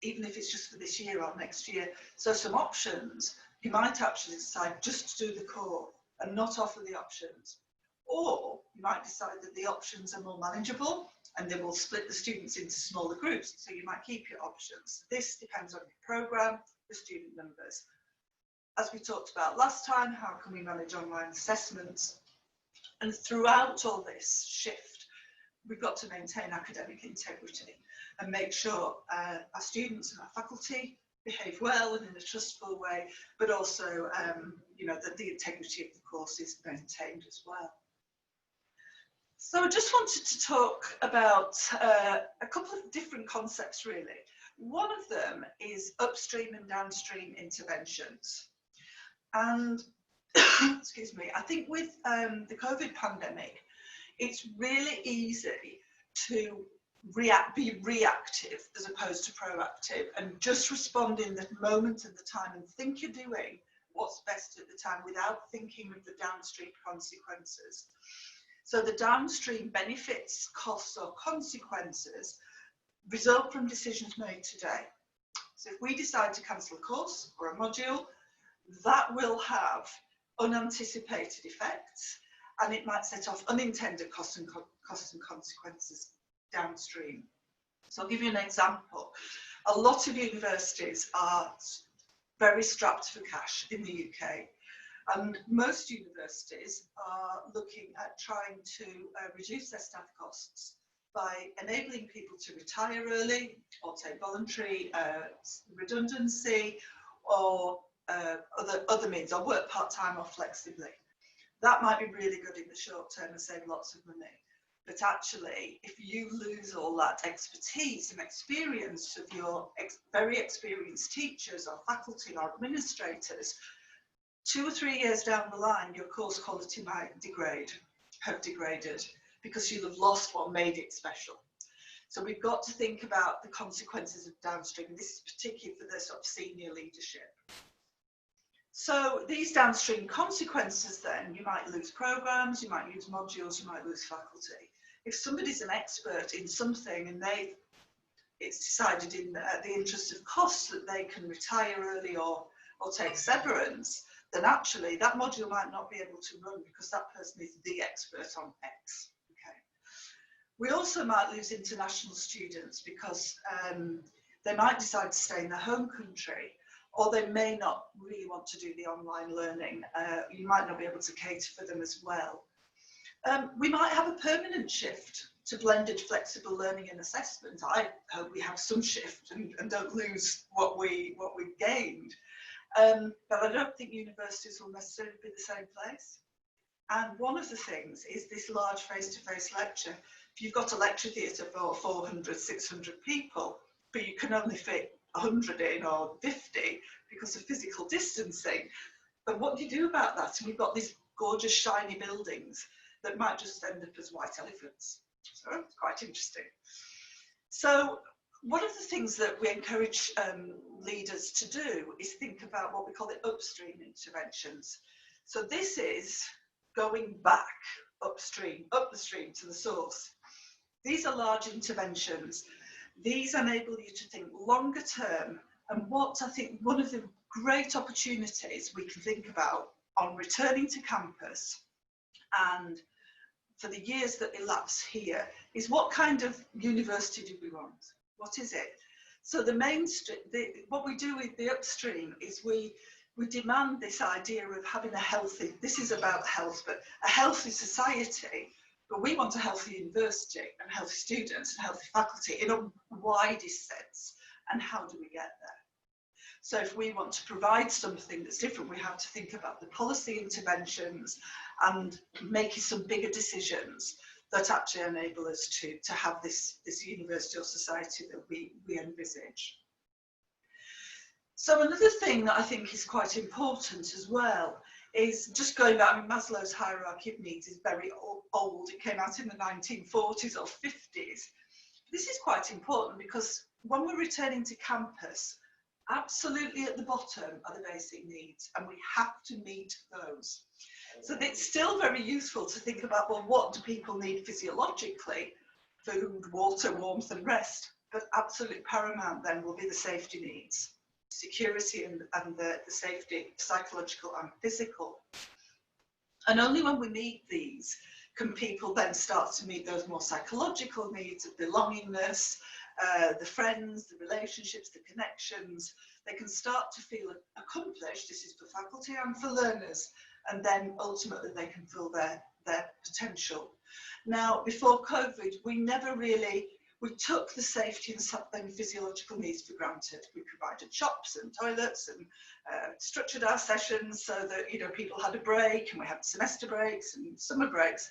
even if it's just for this year or next year? So some options, you might actually decide just to do the core and not offer the options. Or you might decide that the options are more manageable and they will split the students into smaller groups. So you might keep your options. This depends on your programme, the student numbers. As we talked about last time, how can we manage online assessments? And throughout all this shift, we've got to maintain academic integrity and make sure our students and our faculty behave well and in a trustful way, but also that the integrity of the course is maintained as well. So I just wanted to talk about a couple of different concepts really. One of them is upstream and downstream interventions. And excuse me, I think with the COVID pandemic, it's really easy to be reactive as opposed to proactive and just respond in the moment and the time and think you're doing what's best at the time without thinking of the downstream consequences. So the downstream benefits, costs or consequences result from decisions made today. So if we decide to cancel a course or a module, that will have unanticipated effects and it might set off unintended costs and consequences downstream. So I'll give you an example. A lot of universities are very strapped for cash in the UK. And most universities are looking at trying to reduce their staff costs by enabling people to retire early or take voluntary redundancy or other means, or work part-time or flexibly. That might be really good in the short term and save lots of money. But actually, if you lose all that expertise and experience of your very experienced teachers or faculty or administrators, 2 or 3 years down the line, your course quality might have degraded, because you'll have lost what made it special. So we've got to think about the consequences of downstream. This is particularly for the sort of senior leadership. So these downstream consequences then, you might lose programs, you might lose modules, you might lose faculty. If somebody's an expert in something and it's decided in the interest of costs that they can retire early or take severance, then actually that module might not be able to run because that person is the expert on X. Okay. We also might lose international students because they might decide to stay in their home country, or they may not really want to do the online learning. You might not be able to cater for them as well. We might have a permanent shift to blended flexible learning and assessment. I hope we have some shift and don't lose what we gained. But I don't think universities will necessarily be the same place. And one of the things is this large face-to-face lecture. If you've got a lecture theatre for 400, 600 people, but you can only fit 100 in or 50 because of physical distancing, then what do you do about that? And we've got these gorgeous shiny buildings that might just end up as white elephants. So it's quite interesting. So one of the things that we encourage leaders to do is think about what we call the upstream interventions. So this is going back upstream, up the stream to the source. These are large interventions. These enable you to think longer term, and what I think one of the great opportunities we can think about on returning to campus and for the years that elapse here is what kind of university do we want? What is it? So the mainstream, what we do with the upstream is we demand this idea of having a healthy, this is about health, but a healthy society, but we want a healthy university and healthy students and healthy faculty in a widest sense. And how do we get there? So if we want to provide something that's different, we have to think about the policy interventions and making some bigger decisions that actually enable us to have this university or society that we envisage. So another thing that I think is quite important as well is just going back, I mean, Maslow's hierarchy of needs is very old. It came out in the 1940s or 50s. This is quite important because when we're returning to campus, absolutely at the bottom are the basic needs, and we have to meet those. So it's still very useful to think about, well, what do people need physiologically? Food, water, warmth and rest. But absolute paramount then will be the safety needs, security and the safety, psychological and physical. And only when we meet these can people then start to meet those more psychological needs of belongingness, the friends, the relationships, the connections. They can start to feel accomplished. This is for faculty and for learners. And then ultimately they can feel their potential. Now, before COVID, we took the safety and physiological needs for granted. We provided shops and toilets and structured our sessions so that, you know, people had a break, and we had semester breaks and summer breaks.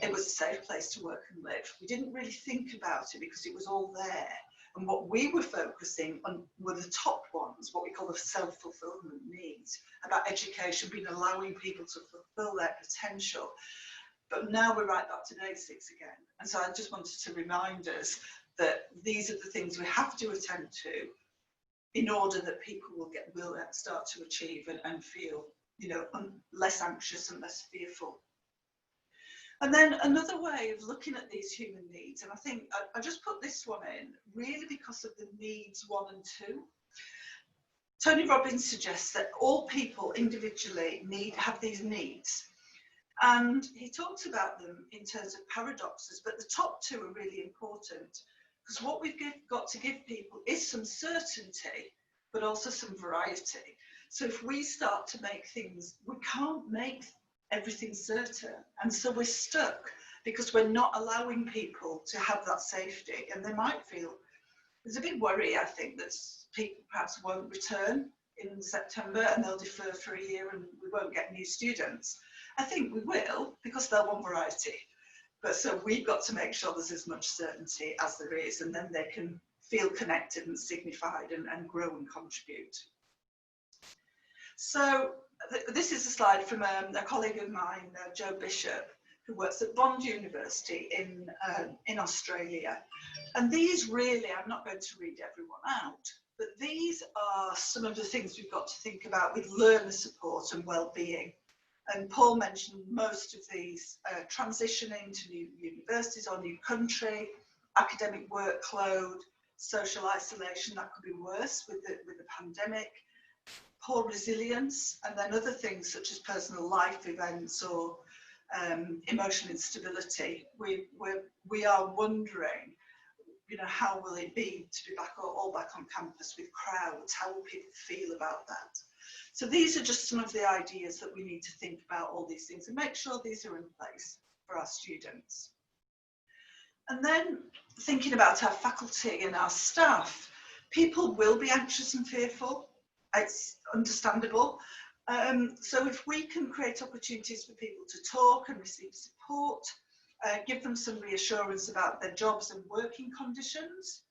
It was a safe place to work and live. We didn't really think about it because it was all there. And what we were focusing on were the top ones, what we call the self-fulfillment needs, about education, being allowing people to fulfill their potential. But now we're right back to basics again. And so I just wanted to remind us that these are the things we have to attend to in order that people will start to achieve and feel, you know, less anxious and less fearful. And then another way of looking at these human needs, and I think I just put this one in really because of the needs 1 and 2. Tony Robbins suggests that all people individually have these needs. And he talks about them in terms of paradoxes, but the top 2 are really important because what we've got to give people is some certainty, but also some variety. So if we start to make things, we can't make everything certain. And so we're stuck because we're not allowing people to have that safety. And they might feel, there's a big worry, I think, that people perhaps won't return in September and they'll defer for a year and we won't get new students. I think we will because they'll want variety. But so we've got to make sure there's as much certainty as there is, and then they can feel connected and signified and grow and contribute. So this is a slide from a colleague of mine, Joe Bishop, who works at Bond University in Australia. And these really, I'm not going to read everyone out, but these are some of the things we've got to think about with learner support and well-being. And Paul mentioned most of these, transitioning to new universities or new country, academic workload, social isolation, that could be worse with the pandemic, poor resilience, and then other things such as personal life events or emotional instability. We are wondering, you know, how will it be to be all back on campus with crowds? How will people feel about that? So these are just some of the ideas that we need to think about all these things and make sure these are in place for our students. And then thinking about our faculty and our staff, people will be anxious and fearful. It's understandable. So if we can create opportunities for people to talk and receive support, give them some reassurance about their jobs and working conditions.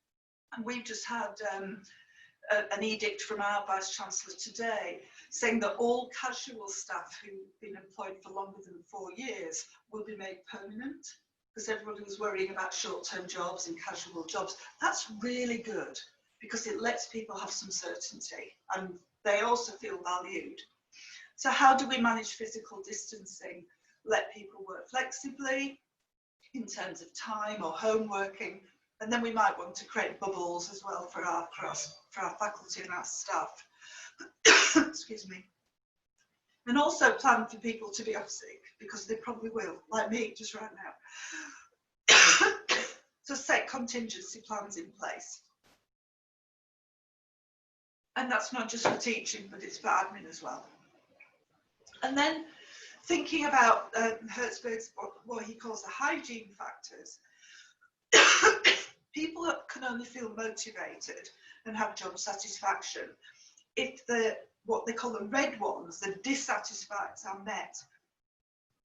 And we've just had an edict from our Vice-Chancellor today saying that all casual staff who've been employed for longer than 4 years will be made permanent, because everybody was worrying about short-term jobs and casual jobs. That's really good because it lets people have some certainty and they also feel valued. So how do we manage physical distancing? Let people work flexibly in terms of time or home working, and then we might want to create bubbles as well for our faculty and our staff. Excuse me. And also plan for people to be off sick, because they probably will, like me just right now. So set contingency plans in place. And that's not just for teaching, but it's for admin as well. And then thinking about Herzberg's, what he calls the hygiene factors. People can only feel motivated and have job satisfaction if what they call the red ones, the dissatisfieds, are met.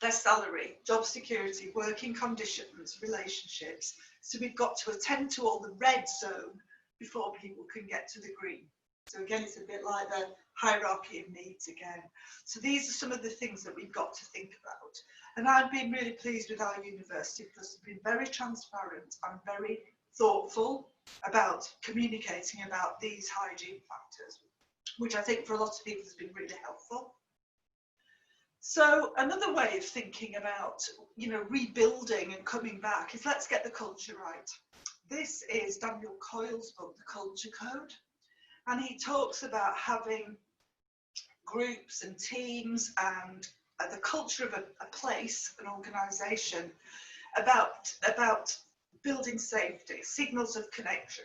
Their salary, job security, working conditions, relationships. So we've got to attend to all the red zone before people can get to the green. So again, it's a bit like the hierarchy of needs again. So these are some of the things that we've got to think about. And I've been really pleased with our university because they've been very transparent and very thoughtful about communicating about these hygiene factors, which I think for a lot of people has been really helpful. So another way of thinking about, you know, rebuilding and coming back is let's get the culture right. This is Daniel Coyle's book, The Culture Code. And he talks about having groups and teams and the culture of a place, an organisation, about building safety, signals of connection,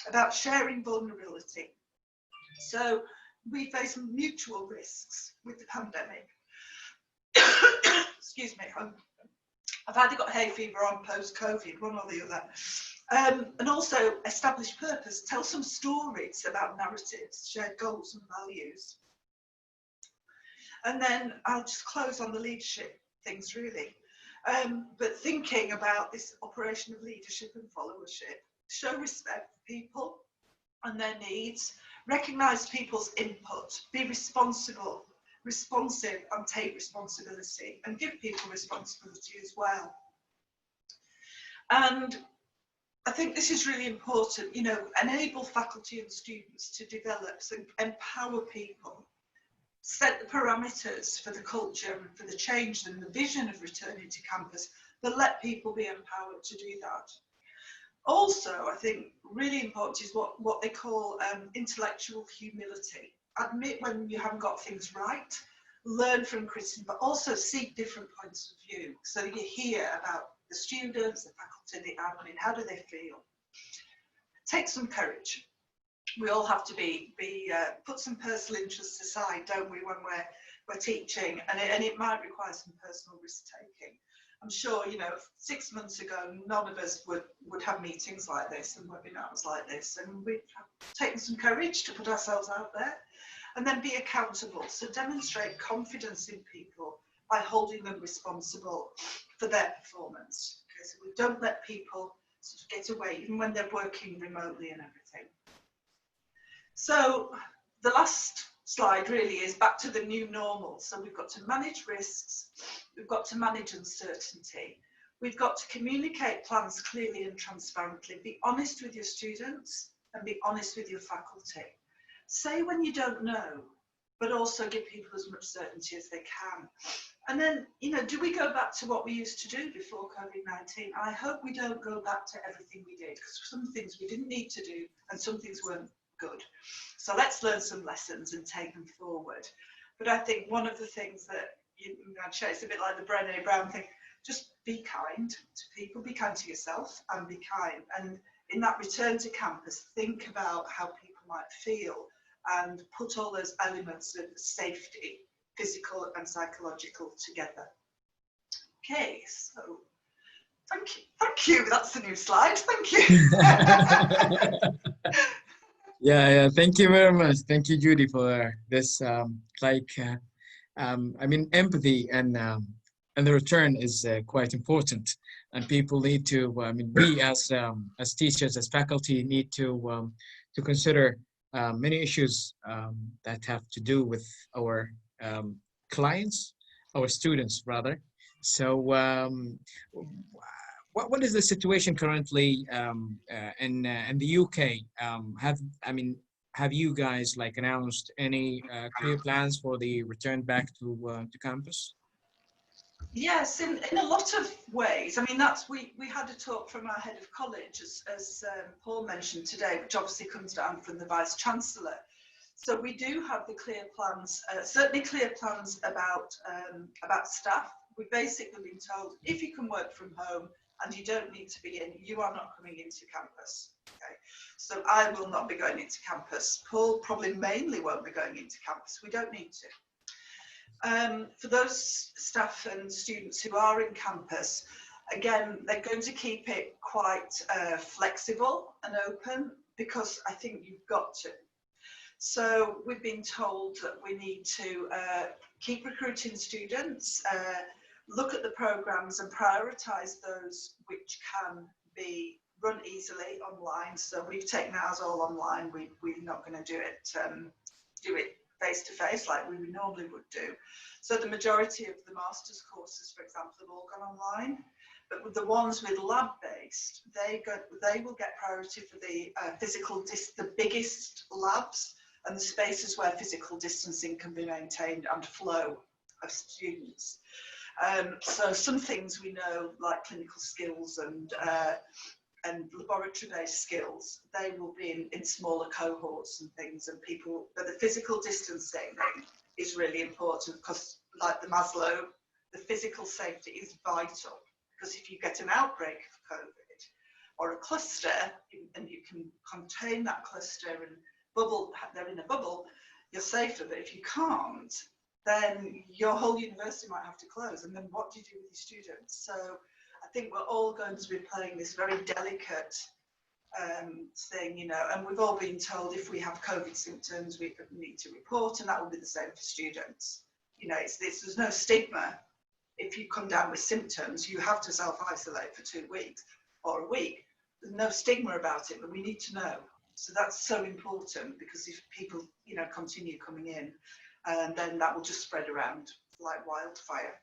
about sharing vulnerability. So we face mutual risks with the pandemic. Excuse me, I've either got hay fever or post-COVID, one or the other. And also establish purpose, tell some stories about narratives, shared goals and values. And then I'll just close on the leadership things really. But thinking about this operation of leadership and followership, show respect for people and their needs, recognise people's input, be responsive and take responsibility, and give people responsibility as well. And I think this is really important, you know, enable faculty and students to develop and empower people, set the parameters for the culture and for the change and the vision of returning to campus, but let people be empowered to do that. Also, I think really important is what they call intellectual humility. Admit when you haven't got things right, learn from criticism, but also seek different points of view. So you hear about the students, the faculty, the admin, how do they feel? Take some courage. We all have to put some personal interests aside, don't we, when we're teaching, and it might require some personal risk taking. I'm sure, you know, 6 months ago, none of us would have meetings like this and webinars like this, and we've taken some courage to put ourselves out there, and then be accountable. So demonstrate confidence in people by holding them responsible for their performance. Okay, so we don't let people sort of get away, even when they're working remotely and everything. So the last slide really is back to the new normal. So we've got to manage risks, we've got to manage uncertainty, we've got to communicate plans clearly and transparently, be honest with your students and be honest with your faculty. Say when you don't know, but also give people as much certainty as they can. And then, you know, do we go back to what we used to do before COVID-19? I hope we don't go back to everything we did, because some things we didn't need to do and some things weren't good. So let's learn some lessons and take them forward. But I think one of the things that I'd share, it's a bit like the Brené Brown thing, just be kind to people, be kind to yourself and be kind. And in that return to campus, think about how people might feel and put all those elements of safety, physical and psychological, together. Okay, so thank you. That's the new slide. Thank you. Yeah, thank you very much. Thank you, Judy, for this. I mean, empathy and the return is quite important, and people need to. I mean, we as teachers, as faculty, need to consider many issues that have to do with our clients, our students, rather. So, what is the situation currently in the UK? Have you guys like announced any clear plans for the return back to campus? Yes, in a lot of ways. I mean, we had a talk from our head of college, as Paul mentioned today, which obviously comes down from the Vice Chancellor. So we do have the clear plans, certainly clear plans about staff. We've basically been told, if you can work from home and you don't need to be in, you are not coming into campus. Okay, so I will not be going into campus. Paul probably mainly won't be going into campus. We don't need to. For those staff and students who are in campus, again, they're going to keep it quite flexible and open, because I think you've got to. So we've been told that we need to keep recruiting students, look at the programs and prioritise those which can be run easily online. So we've taken ours all online. We're not going to do it face-to-face like we normally would do. So the majority of the master's courses, for example, have all gone online. But with the ones with lab-based, they will get priority for the the biggest labs and the spaces where physical distancing can be maintained and flow of students. So some things we know, like clinical skills and laboratory-based skills, they will be in smaller cohorts and things, and people, but the physical distancing is really important, because like the Maslow, the physical safety is vital, because if you get an outbreak of COVID or a cluster and you can contain that cluster and they're in a bubble, you're safer. But if you can't, then your whole university might have to close, and then what do you do with your students? So I think we're all going to be playing this very delicate thing, you know, and we've all been told if we have COVID symptoms, we need to report, and that will be the same for students. You know, there's no stigma. If you come down with symptoms, you have to self-isolate for 2 weeks or a week. There's no stigma about it, but we need to know. So that's so important, because if people, you know, continue coming in, then that will just spread around like wildfire.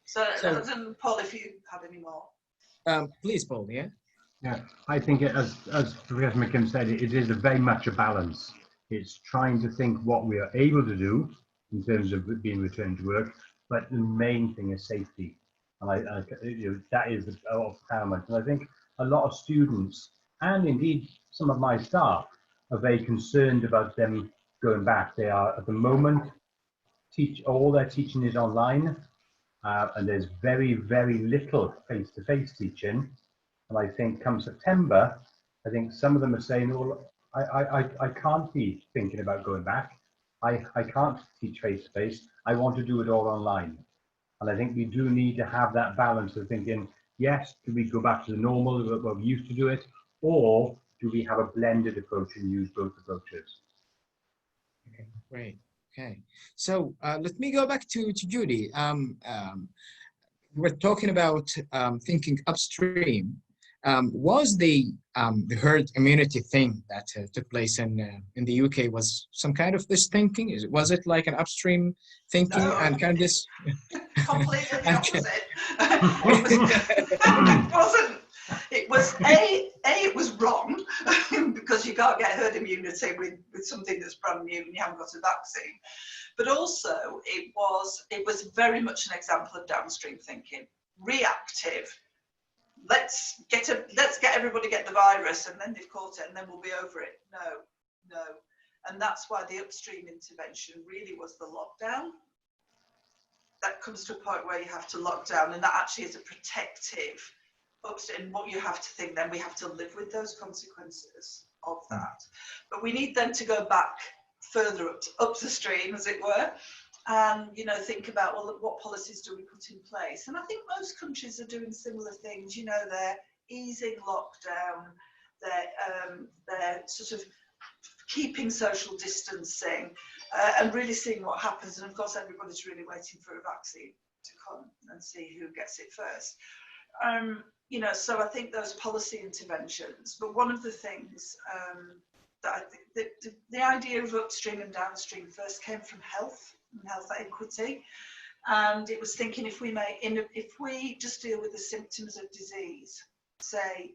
So Paul, if you have any more. Please, Paul, yeah? Yeah, I think as Professor McKim said, it is very much a balance. It's trying to think what we are able to do in terms of being returned to work, but the main thing is safety. And you know, that is of paramount. And I think a lot of students, and indeed some of my staff, are very concerned about them going back. They are at the moment, all their teaching is online, and there's very, very little face-to-face teaching. And I think come September, I think some of them are saying, "Oh, I can't be thinking about going back. I can't teach face-to-face. I want to do it all online." And I think we do need to have that balance of thinking, yes, do we go back to the normal, what we used to do it, or do we have a blended approach and use both approaches? Okay, great. Okay, so let me go back to Judy. We're talking about thinking upstream. Was the herd immunity thing that took place in the UK was some kind of this thinking? Was it like an upstream thinking? No. And kind of this Completely the opposite. It wasn't. It was it was wrong, because you can't get herd immunity with something that's brand new and you haven't got a vaccine. But also it was very much an example of downstream thinking, reactive. Let's get everybody get the virus, and then they've caught it, and then we'll be over it. No. And that's why the upstream intervention really was the lockdown. That comes to a point where you have to lock down, and that actually is a protective upstream. And what you have to think, then we have to live with those consequences of that. But we need then to go back further up the stream, as it were, and, you know, think about, well, what policies do we put in place? And I think most countries are doing similar things. You know, they're easing lockdown, they're sort of keeping social distancing, and really seeing what happens. And of course, everybody's really waiting for a vaccine to come and see who gets it first. You know, so I think those policy interventions, but one of the things that I think the idea of upstream and downstream first came from health and health equity. And it was thinking, if we just deal with the symptoms of disease, say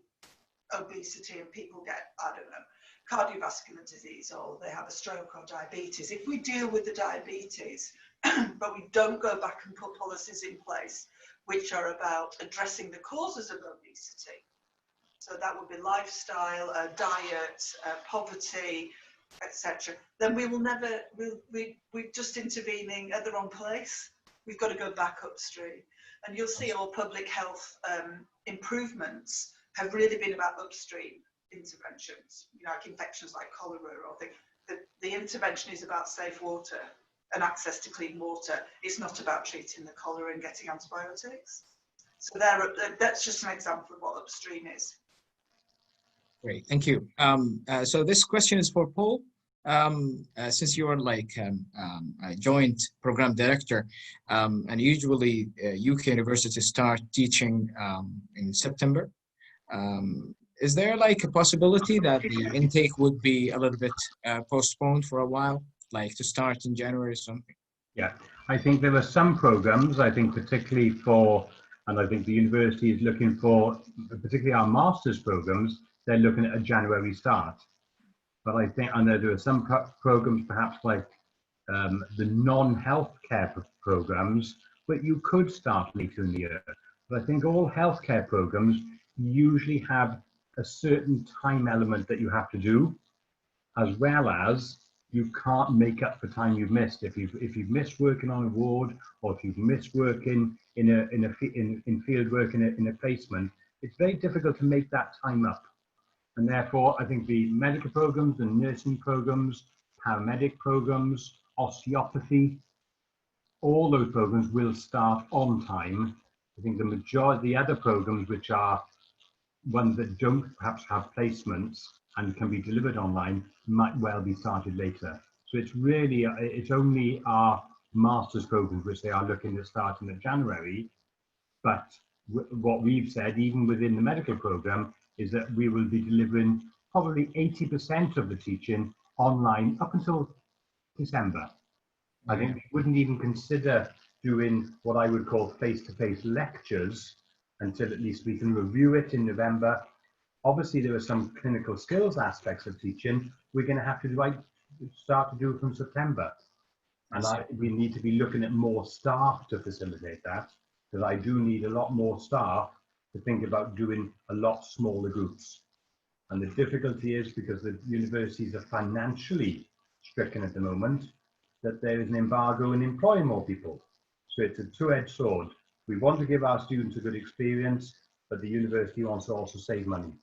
obesity, and people get, I don't know, cardiovascular disease, or they have a stroke or diabetes. If we deal with the diabetes, but we don't go back and put policies in place which are about addressing the causes of obesity, so that would be lifestyle, diet, poverty, etc., then we will never, we're just intervening at the wrong place. We've got to go back upstream. And you'll see all public health improvements have really been about upstream interventions, you know, like infections like cholera or things. The intervention is about safe water and access to clean water. It's not about treating the cholera and getting antibiotics. So that's just an example of what upstream is. Great, thank you. So this question is for Paul. Since you are like a joint program director, and usually UK universities start teaching in September, is there like a possibility that the intake would be a little bit postponed for a while, like to start in January or something? Yeah, I think there are some programs, I think particularly for, and I think the university is looking for, particularly our master's programs, they're looking at a January start. But I think, I know there are some programs perhaps like the non-healthcare programs, but you could start later in the year. But I think all healthcare programs usually have a certain time element that you have to do, as well as you can't make up for time you've missed. If you've missed working on a ward, or if you've missed working in field work in a placement, it's very difficult to make that time up. And therefore, I think the medical programs, the nursing programs, paramedic programs, osteopathy, all those programs will start on time. I think the majority of the other programs, which are ones that don't perhaps have placements and can be delivered online, might well be started later. So it's really, it's only our master's programs, which they are looking at starting in January. But what we've said, even within the medical program, is that we will be delivering probably 80% of the teaching online up until December. I think we wouldn't even consider doing what I would call face-to-face lectures until at least we can review it in November. Obviously, there are some clinical skills aspects of teaching we're going to have to start to do from September. And we need to be looking at more staff to facilitate that, because I do need a lot more staff to think about doing a lot smaller groups. And the difficulty is, because the universities are financially stricken at the moment, that there is an embargo in employing more people. So it's a two-edged sword. We want to give our students a good experience, but the university wants to also save money.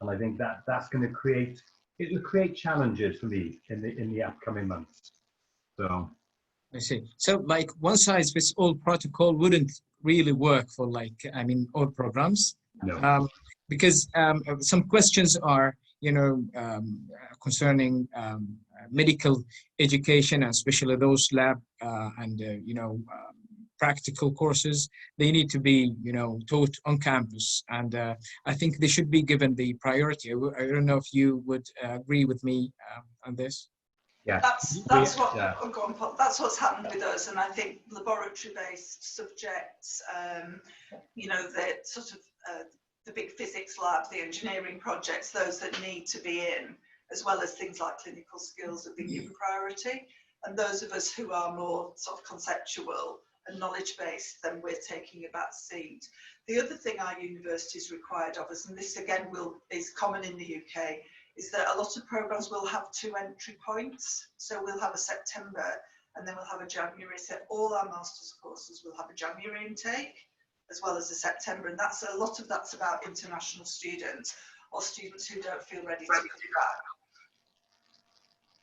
And I think that that's going to create, it will create challenges for me in the upcoming months. So I see. So like one size fits all protocol wouldn't really work for all programs. no. Because some questions are, concerning medical education, and especially those lab and practical courses. They need to be, taught on campus, and I think they should be given the priority. I don't know if you would agree with me on this. Yeah, that's what that's what's happened with us, and I think laboratory-based subjects, the sort of the big physics lab, the engineering projects, those that need to be in, as well as things like clinical skills, have been given priority. And those of us who are more sort of conceptual and knowledge-based, then we're taking a back seat. The other thing our universities required of us, and this again is common in the UK, is that a lot of programs will have 2 entry points. So we'll have a September and then we'll have a January. So all our master's courses will have a January intake as well as a September. And a lot of that's about international students or students who don't feel ready to do that.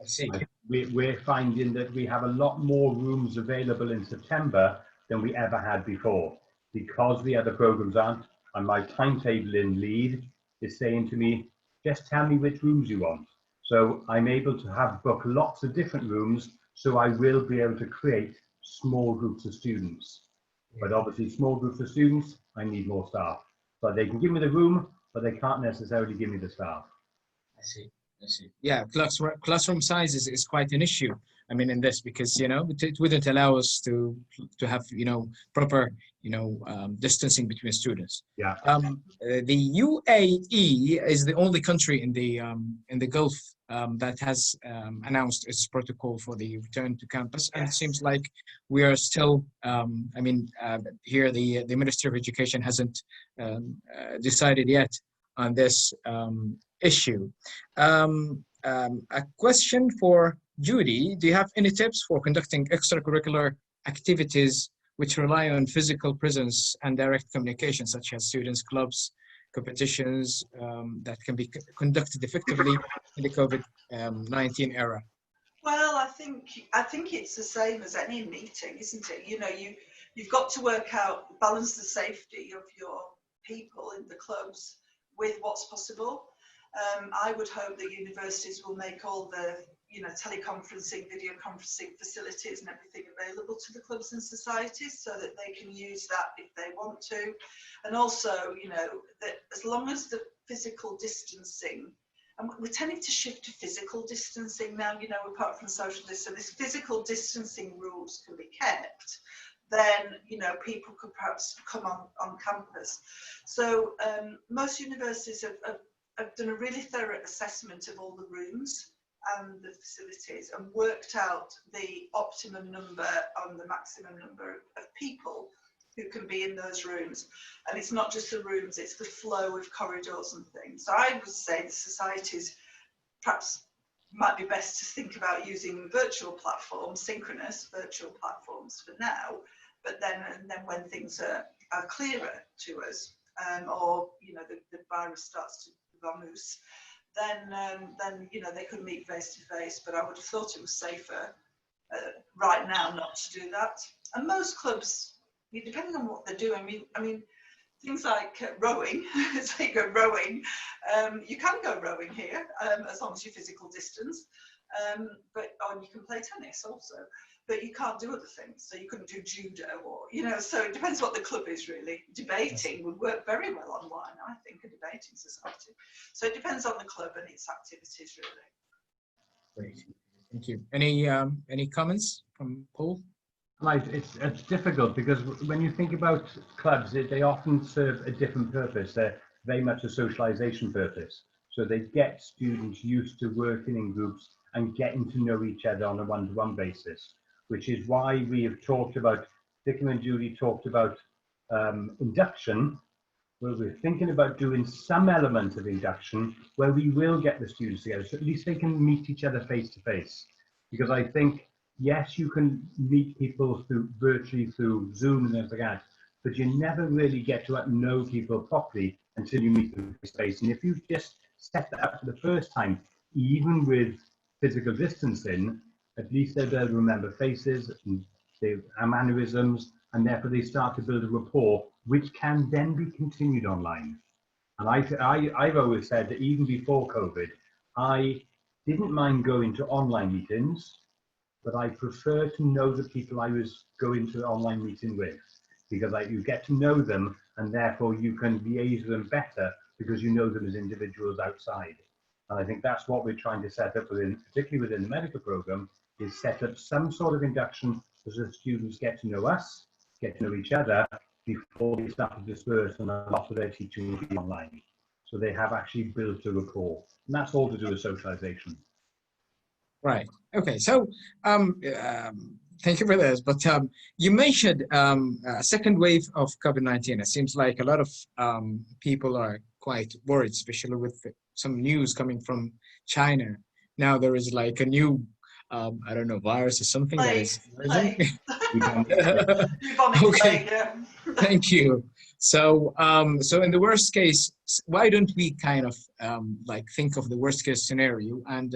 I see. We're finding that we have a lot more rooms available in September than we ever had before, because the other programs aren't. And my timetabling lead is saying to me, just tell me which rooms you want. So I'm able to book lots of different rooms, so I will be able to create small groups of students. But obviously small groups of students, I need more staff. So they can give me the room, but they can't necessarily give me the staff. I see. Yeah, classroom size is quite an issue. I mean, in this, because it wouldn't allow us to have proper distancing between students. Yeah. The UAE is the only country in the Gulf that has announced its protocol for the return to campus, and it seems like we are still. Here the Ministry of Education hasn't decided yet on this issue. A question for Judy: do you have any tips for conducting extracurricular activities which rely on physical presence and direct communication, such as students' clubs, competitions that can be conducted effectively in the COVID-19 era? Well, I think it's the same as any meeting, isn't it? You've got to work out, balance the safety of your people in the clubs with what's possible. I would hope that universities will make all the teleconferencing, video conferencing facilities and everything available to the clubs and societies, so that they can use that if they want to. And also, that as long as the physical distancing, and we're tending to shift to physical distancing now, apart from social distancing, so this physical distancing rules can be kept, then people could perhaps come on campus. So most universities have done a really thorough assessment of all the rooms and the facilities and worked out the optimum number and the maximum number of people who can be in those rooms. And it's not just the rooms, it's the flow of corridors and things. So I would say the societies perhaps might be best to think about using virtual platforms, synchronous virtual platforms for now, but then when things are clearer to us, or the virus starts to vamoose, then they could meet face to face. But I would have thought it was safer right now not to do that. And most clubs, depending on what they're doing, I mean, things like rowing, so you go rowing, you can go rowing here as long as you physical distance, but you can play tennis also, but you can't do other things. So you couldn't do judo or, you know, so it depends what the club is really. Debating would work very well online, I think, a debating society. So it depends on the club and its activities really. Great, thank you. Any comments from Paul? Right, it's difficult because when you think about clubs, they often serve a different purpose. They're very much a socialization purpose. So they get students used to working in groups and getting to know each other on a one-to-one basis, which is why we have talked about, Dickon and Julie talked about induction, where we're thinking about doing some element of induction where we will get the students together, so at least they can meet each other face to face. Because I think, yes, you can meet people virtually through Zoom and things like that, but you never really get to know people properly until you meet them face to face. And if you just set that up for the first time, even with physical distancing, at least they'll remember faces and their mannerisms, and therefore they start to build a rapport, which can then be continued online. And I've always said that even before COVID, I didn't mind going to online meetings, but I prefer to know the people I was going to the online meeting with, because you get to know them and therefore you can liaise with them better because you know them as individuals outside. And I think that's what we're trying to set up particularly within the medical program, is set up some sort of induction so the students get to know us, get to know each other before they start to disperse, and a lot of their teaching will be online. So they have actually built a rapport, and that's all to do with socialization. Right. Okay. So, thank you for this. But you mentioned a second wave of COVID-19. It seems like a lot of people are quite worried, especially with some news coming from China. Now there is like a new, I don't know, virus or something that is emerging. Okay. Thank you. So, so in the worst case, why don't we kind of like think of the worst case scenario and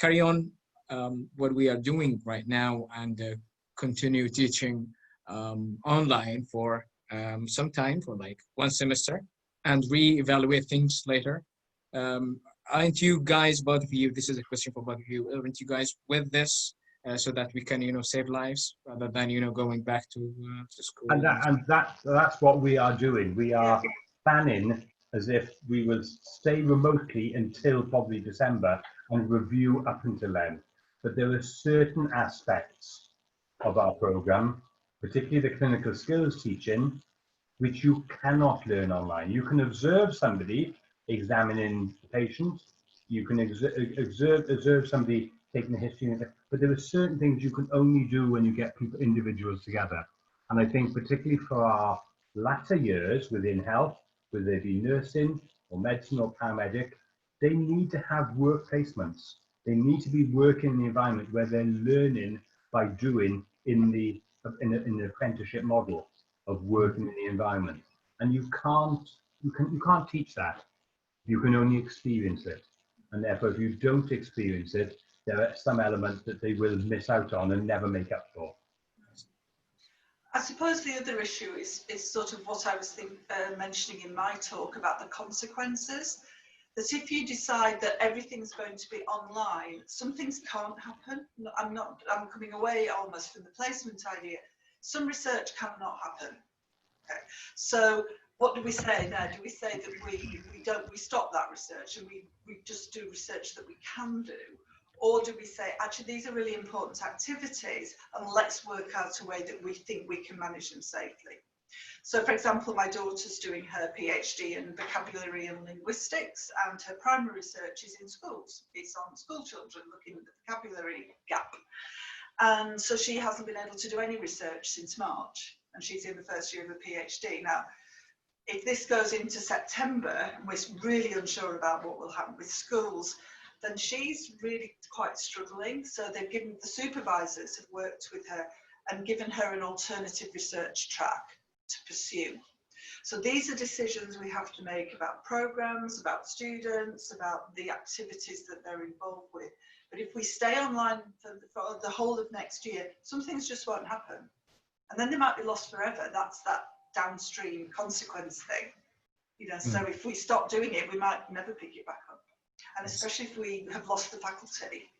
carry on what we are doing right now and continue teaching online for some time, for like one semester, and re-evaluate things later. Aren't you guys, both of you, this is a question for both of you, aren't you guys with this so that we can, you know, save lives rather than, you know, going back to school? And that's what we are doing. We are planning as if we will stay remotely until probably December and review up until then. But there are certain aspects of our program, particularly the clinical skills teaching, which you cannot learn online. You can observe somebody examining the patient, you can observe somebody taking a history, but there are certain things you can only do when you get individuals together. And I think particularly for our latter years within health, whether they be nursing or medicine or paramedic, they need to have work placements. They need to be working in the environment where they're learning by doing in the apprenticeship model of working in the environment. And you can't teach that. You can only experience it. And therefore, if you don't experience it, there are some elements that they will miss out on and never make up for. I suppose the other issue is sort of what I was mentioning in my talk about the consequences. That if you decide that everything's going to be online, some things can't happen. I'm coming away almost from the placement idea. Some research cannot happen. Okay. So what do we say now? Do we say that we stop that research and we just do research that we can do? Or do we say, actually, these are really important activities and let's work out a way that we think we can manage them safely? So, for example, my daughter's doing her PhD in vocabulary and linguistics, and her primary research is in schools. It's on school children, looking at the vocabulary gap. And so she hasn't been able to do any research since March, and she's in the first year of her PhD. Now, if this goes into September, and we're really unsure about what will happen with schools, then she's really quite struggling. So they've given, the supervisors have worked with her and given her an alternative research track to pursue. So these are decisions we have to make about programs, about students, about the activities that they're involved with. But if we stay online for the whole of next year, some things just won't happen. And then they might be lost forever. That's that downstream consequence thing. You know, so if we stop doing it, we might never pick it back up. And especially if we have lost the faculty,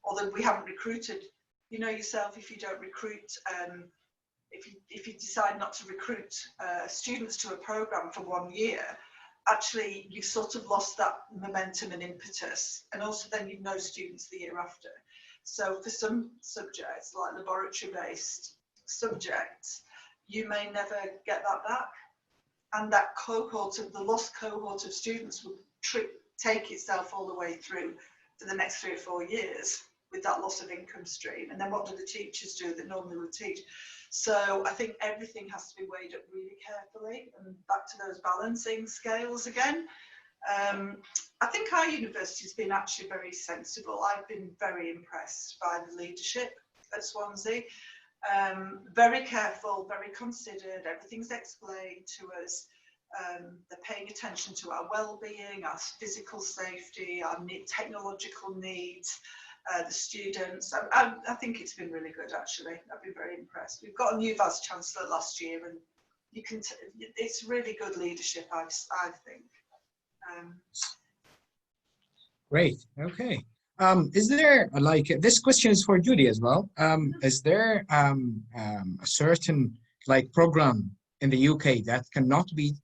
or that we haven't recruited, you know yourself, if you don't recruit, if you decide not to recruit students to a program for 1 year, actually you've sort of lost that momentum and impetus, and also then you've no students the year after. So for some subjects, like laboratory-based subjects, you may never get that back, and that cohort of the lost cohort of students will take itself all the way through for the next 3 or 4 years with that loss of income stream. And then what do the teachers do that normally would teach? So I think everything has to be weighed up really carefully, and back to those balancing scales again. I think our university has been actually very sensible. I've been very impressed by the leadership at Swansea. Very careful, very considered, everything's explained to us. They're paying attention to our well-being, our physical safety, our technological needs, the students. I think it's been really good, actually. I've been very impressed. We've got a new Vice Chancellor last year, and you can it's really good leadership, I think. Great. Okay. Is there, like, this question is for Judy as well. Is there a certain, like, program in the UK that cannot be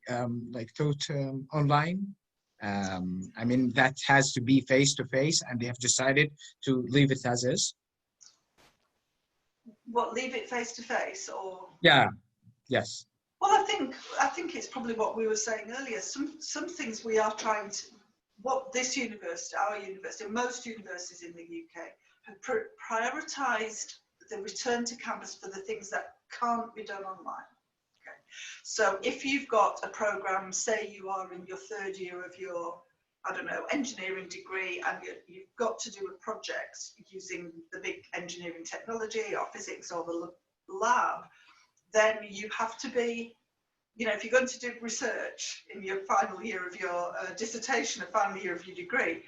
like taught online? I mean, that has to be face-to-face, and they have decided to leave it as is? What, leave it face-to-face, or? Yeah. Yes. Well, I think it's probably what we were saying earlier. Some things we are trying to, what this university, our university, and most universities in the UK have prioritised the return to campus for the things that can't be done online. Okay. So if you've got a programme, say you are in your 3rd year of your, I don't know, engineering degree, and you've got to do a project using the big engineering technology or physics or the lab, then you have to be, you know, if you're going to do research in your final year of your dissertation, or final year of your degree,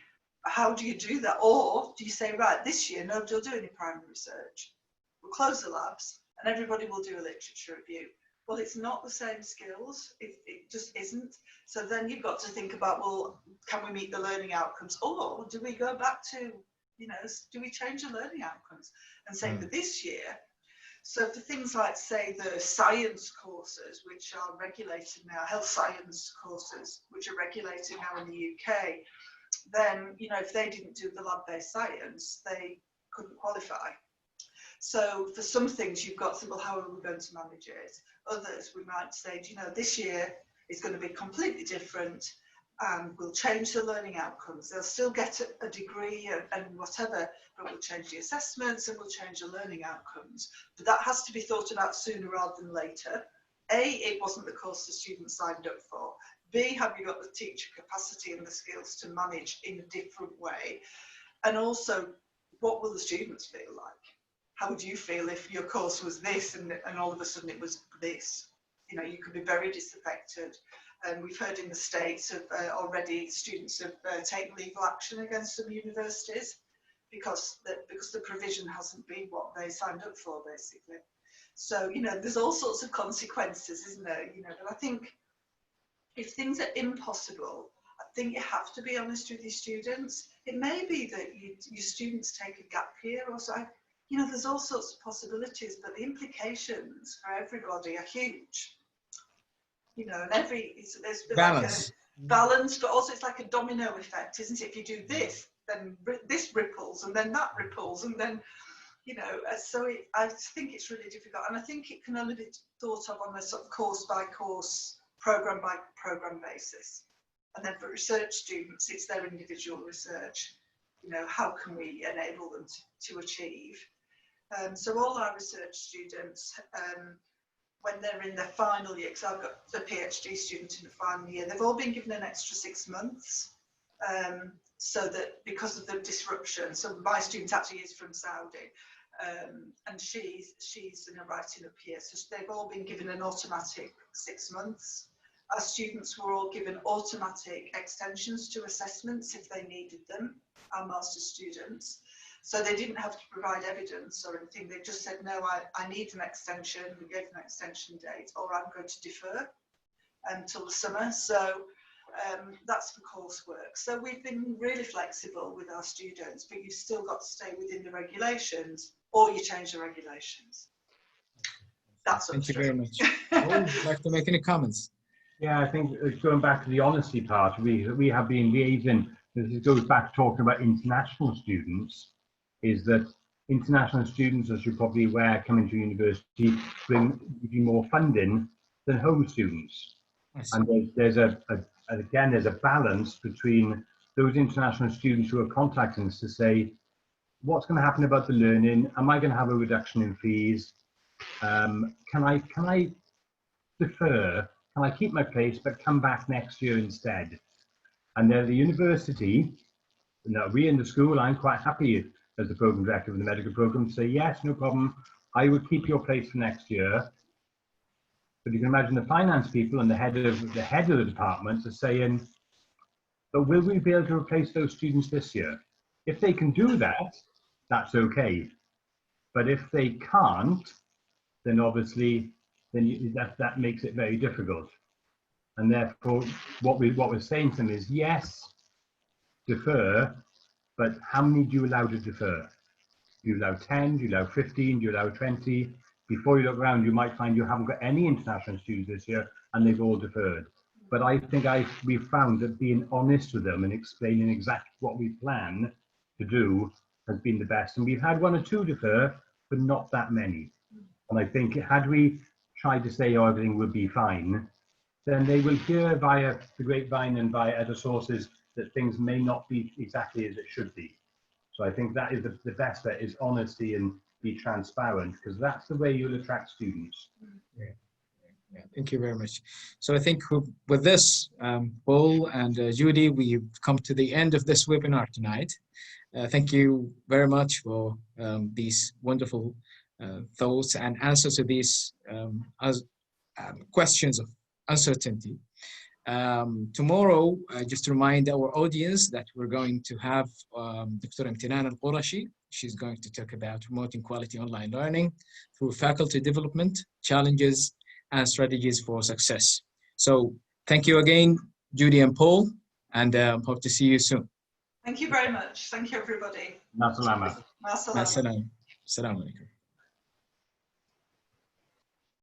how do you do that? Or do you say, right, this year nobody will do any primary research, we'll close the labs and everybody will do a literature review? Well, it's not the same skills, it just isn't. So then you've got to think about, well, can we meet the learning outcomes, or do we go back to, you know, do we change the learning outcomes and say for this year? So for things like, say, the science courses, which are regulated now, health science courses, which are regulated now in the UK, then, you know, if they didn't do the lab-based science, they couldn't qualify. So for some things, you've got to say, well, how are we going to manage it? Others, we might say, you know, this year is going to be completely different, and we'll change the learning outcomes. They'll still get a degree and whatever, but we'll change the assessments and we'll change the learning outcomes. But that has to be thought about sooner rather than later. A, it wasn't the course the students signed up for. B, have you got the teacher capacity and the skills to manage in a different way? And also, what will the students feel like? How would you feel if your course was this and all of a sudden it was this? You know, you could be very disaffected. And we've heard in the States of already students have taken legal action against some universities because the provision hasn't been what they signed up for, basically. So, you know, there's all sorts of consequences, isn't there? You know, but I think if things are impossible, I think you have to be honest with your students. It may be that your students take a gap year or so. You know, there's all sorts of possibilities, but the implications for everybody are huge. You know, and there's Balance. Like a balance, but also it's like a domino effect, isn't it? If you do this, then this ripples, and then that ripples, and then, you know, so I think it's really difficult, and I think it can only be thought of on a sort of course by course, program by program basis. And then for research students, it's their individual research. You know, how can we enable them to achieve? So all our research students, when they're in their final year, because I've got a PhD student in the final year, they've all been given an extra 6 months, so that because of the disruption. So my student actually is from Saudi, and she's writing up here, so they've all been given an automatic 6 months. Our students were all given automatic extensions to assessments if they needed them, our master's students. So they didn't have to provide evidence or anything. They just said, no, I need an extension. We gave an extension date, or I'm going to defer until the summer. So that's for coursework. So we've been really flexible with our students, but you've still got to stay within the regulations, or you change the regulations. That's Thank you Upstream. very much. Would you like to make any comments? Yeah, I think going back to the honesty part, we have been liaising. This goes back to talking about international students. Is that international students, as you're probably aware, coming to university bring more funding than home students. And there's a balance between those international students who are contacting us to say, what's going to happen about the learning? Am I going to have a reduction in fees? Can I defer? Can I keep my place but come back next year instead? And then the university, we in the school, I'm quite happy as the program director of the medical program to say, yes, no problem, I would keep your place for next year. But you can imagine the finance people and the head of the department are saying, but will we be able to replace those students this year? If they can do that, that's okay. But if they can't, then obviously that makes it very difficult. And therefore, what we're saying to them is, yes, defer, but how many do you allow to defer? Do you allow 10? Do you allow 15? Do you allow 20? Before you look around, you might find you haven't got any international students this year and they've all deferred. But I think we've found that being honest with them and explaining exactly what we plan to do has been the best. And we've had 1 or 2 defer, but not that many. And I think had we tried to say, oh, everything will be fine, then they will hear via the grapevine and via other sources that things may not be exactly as it should be. So I think that is the best bet, is honesty and be transparent, because that's the way you'll attract students. Yeah, thank you very much. So I think with this, Paul and Judy, we've come to the end of this webinar tonight. Thank you very much for these wonderful thoughts and answers to these questions of uncertainty. Tomorrow, just to remind our audience that we're going to have Dr. Imtinan Al-Qurashi. She's going to talk about promoting quality online learning through faculty development, challenges, and strategies for success. So thank you again, Judy and Paul, and hope to see you soon. Thank you very much. Thank you, everybody. Ma salama. Ma salama. Assalamu alaikum.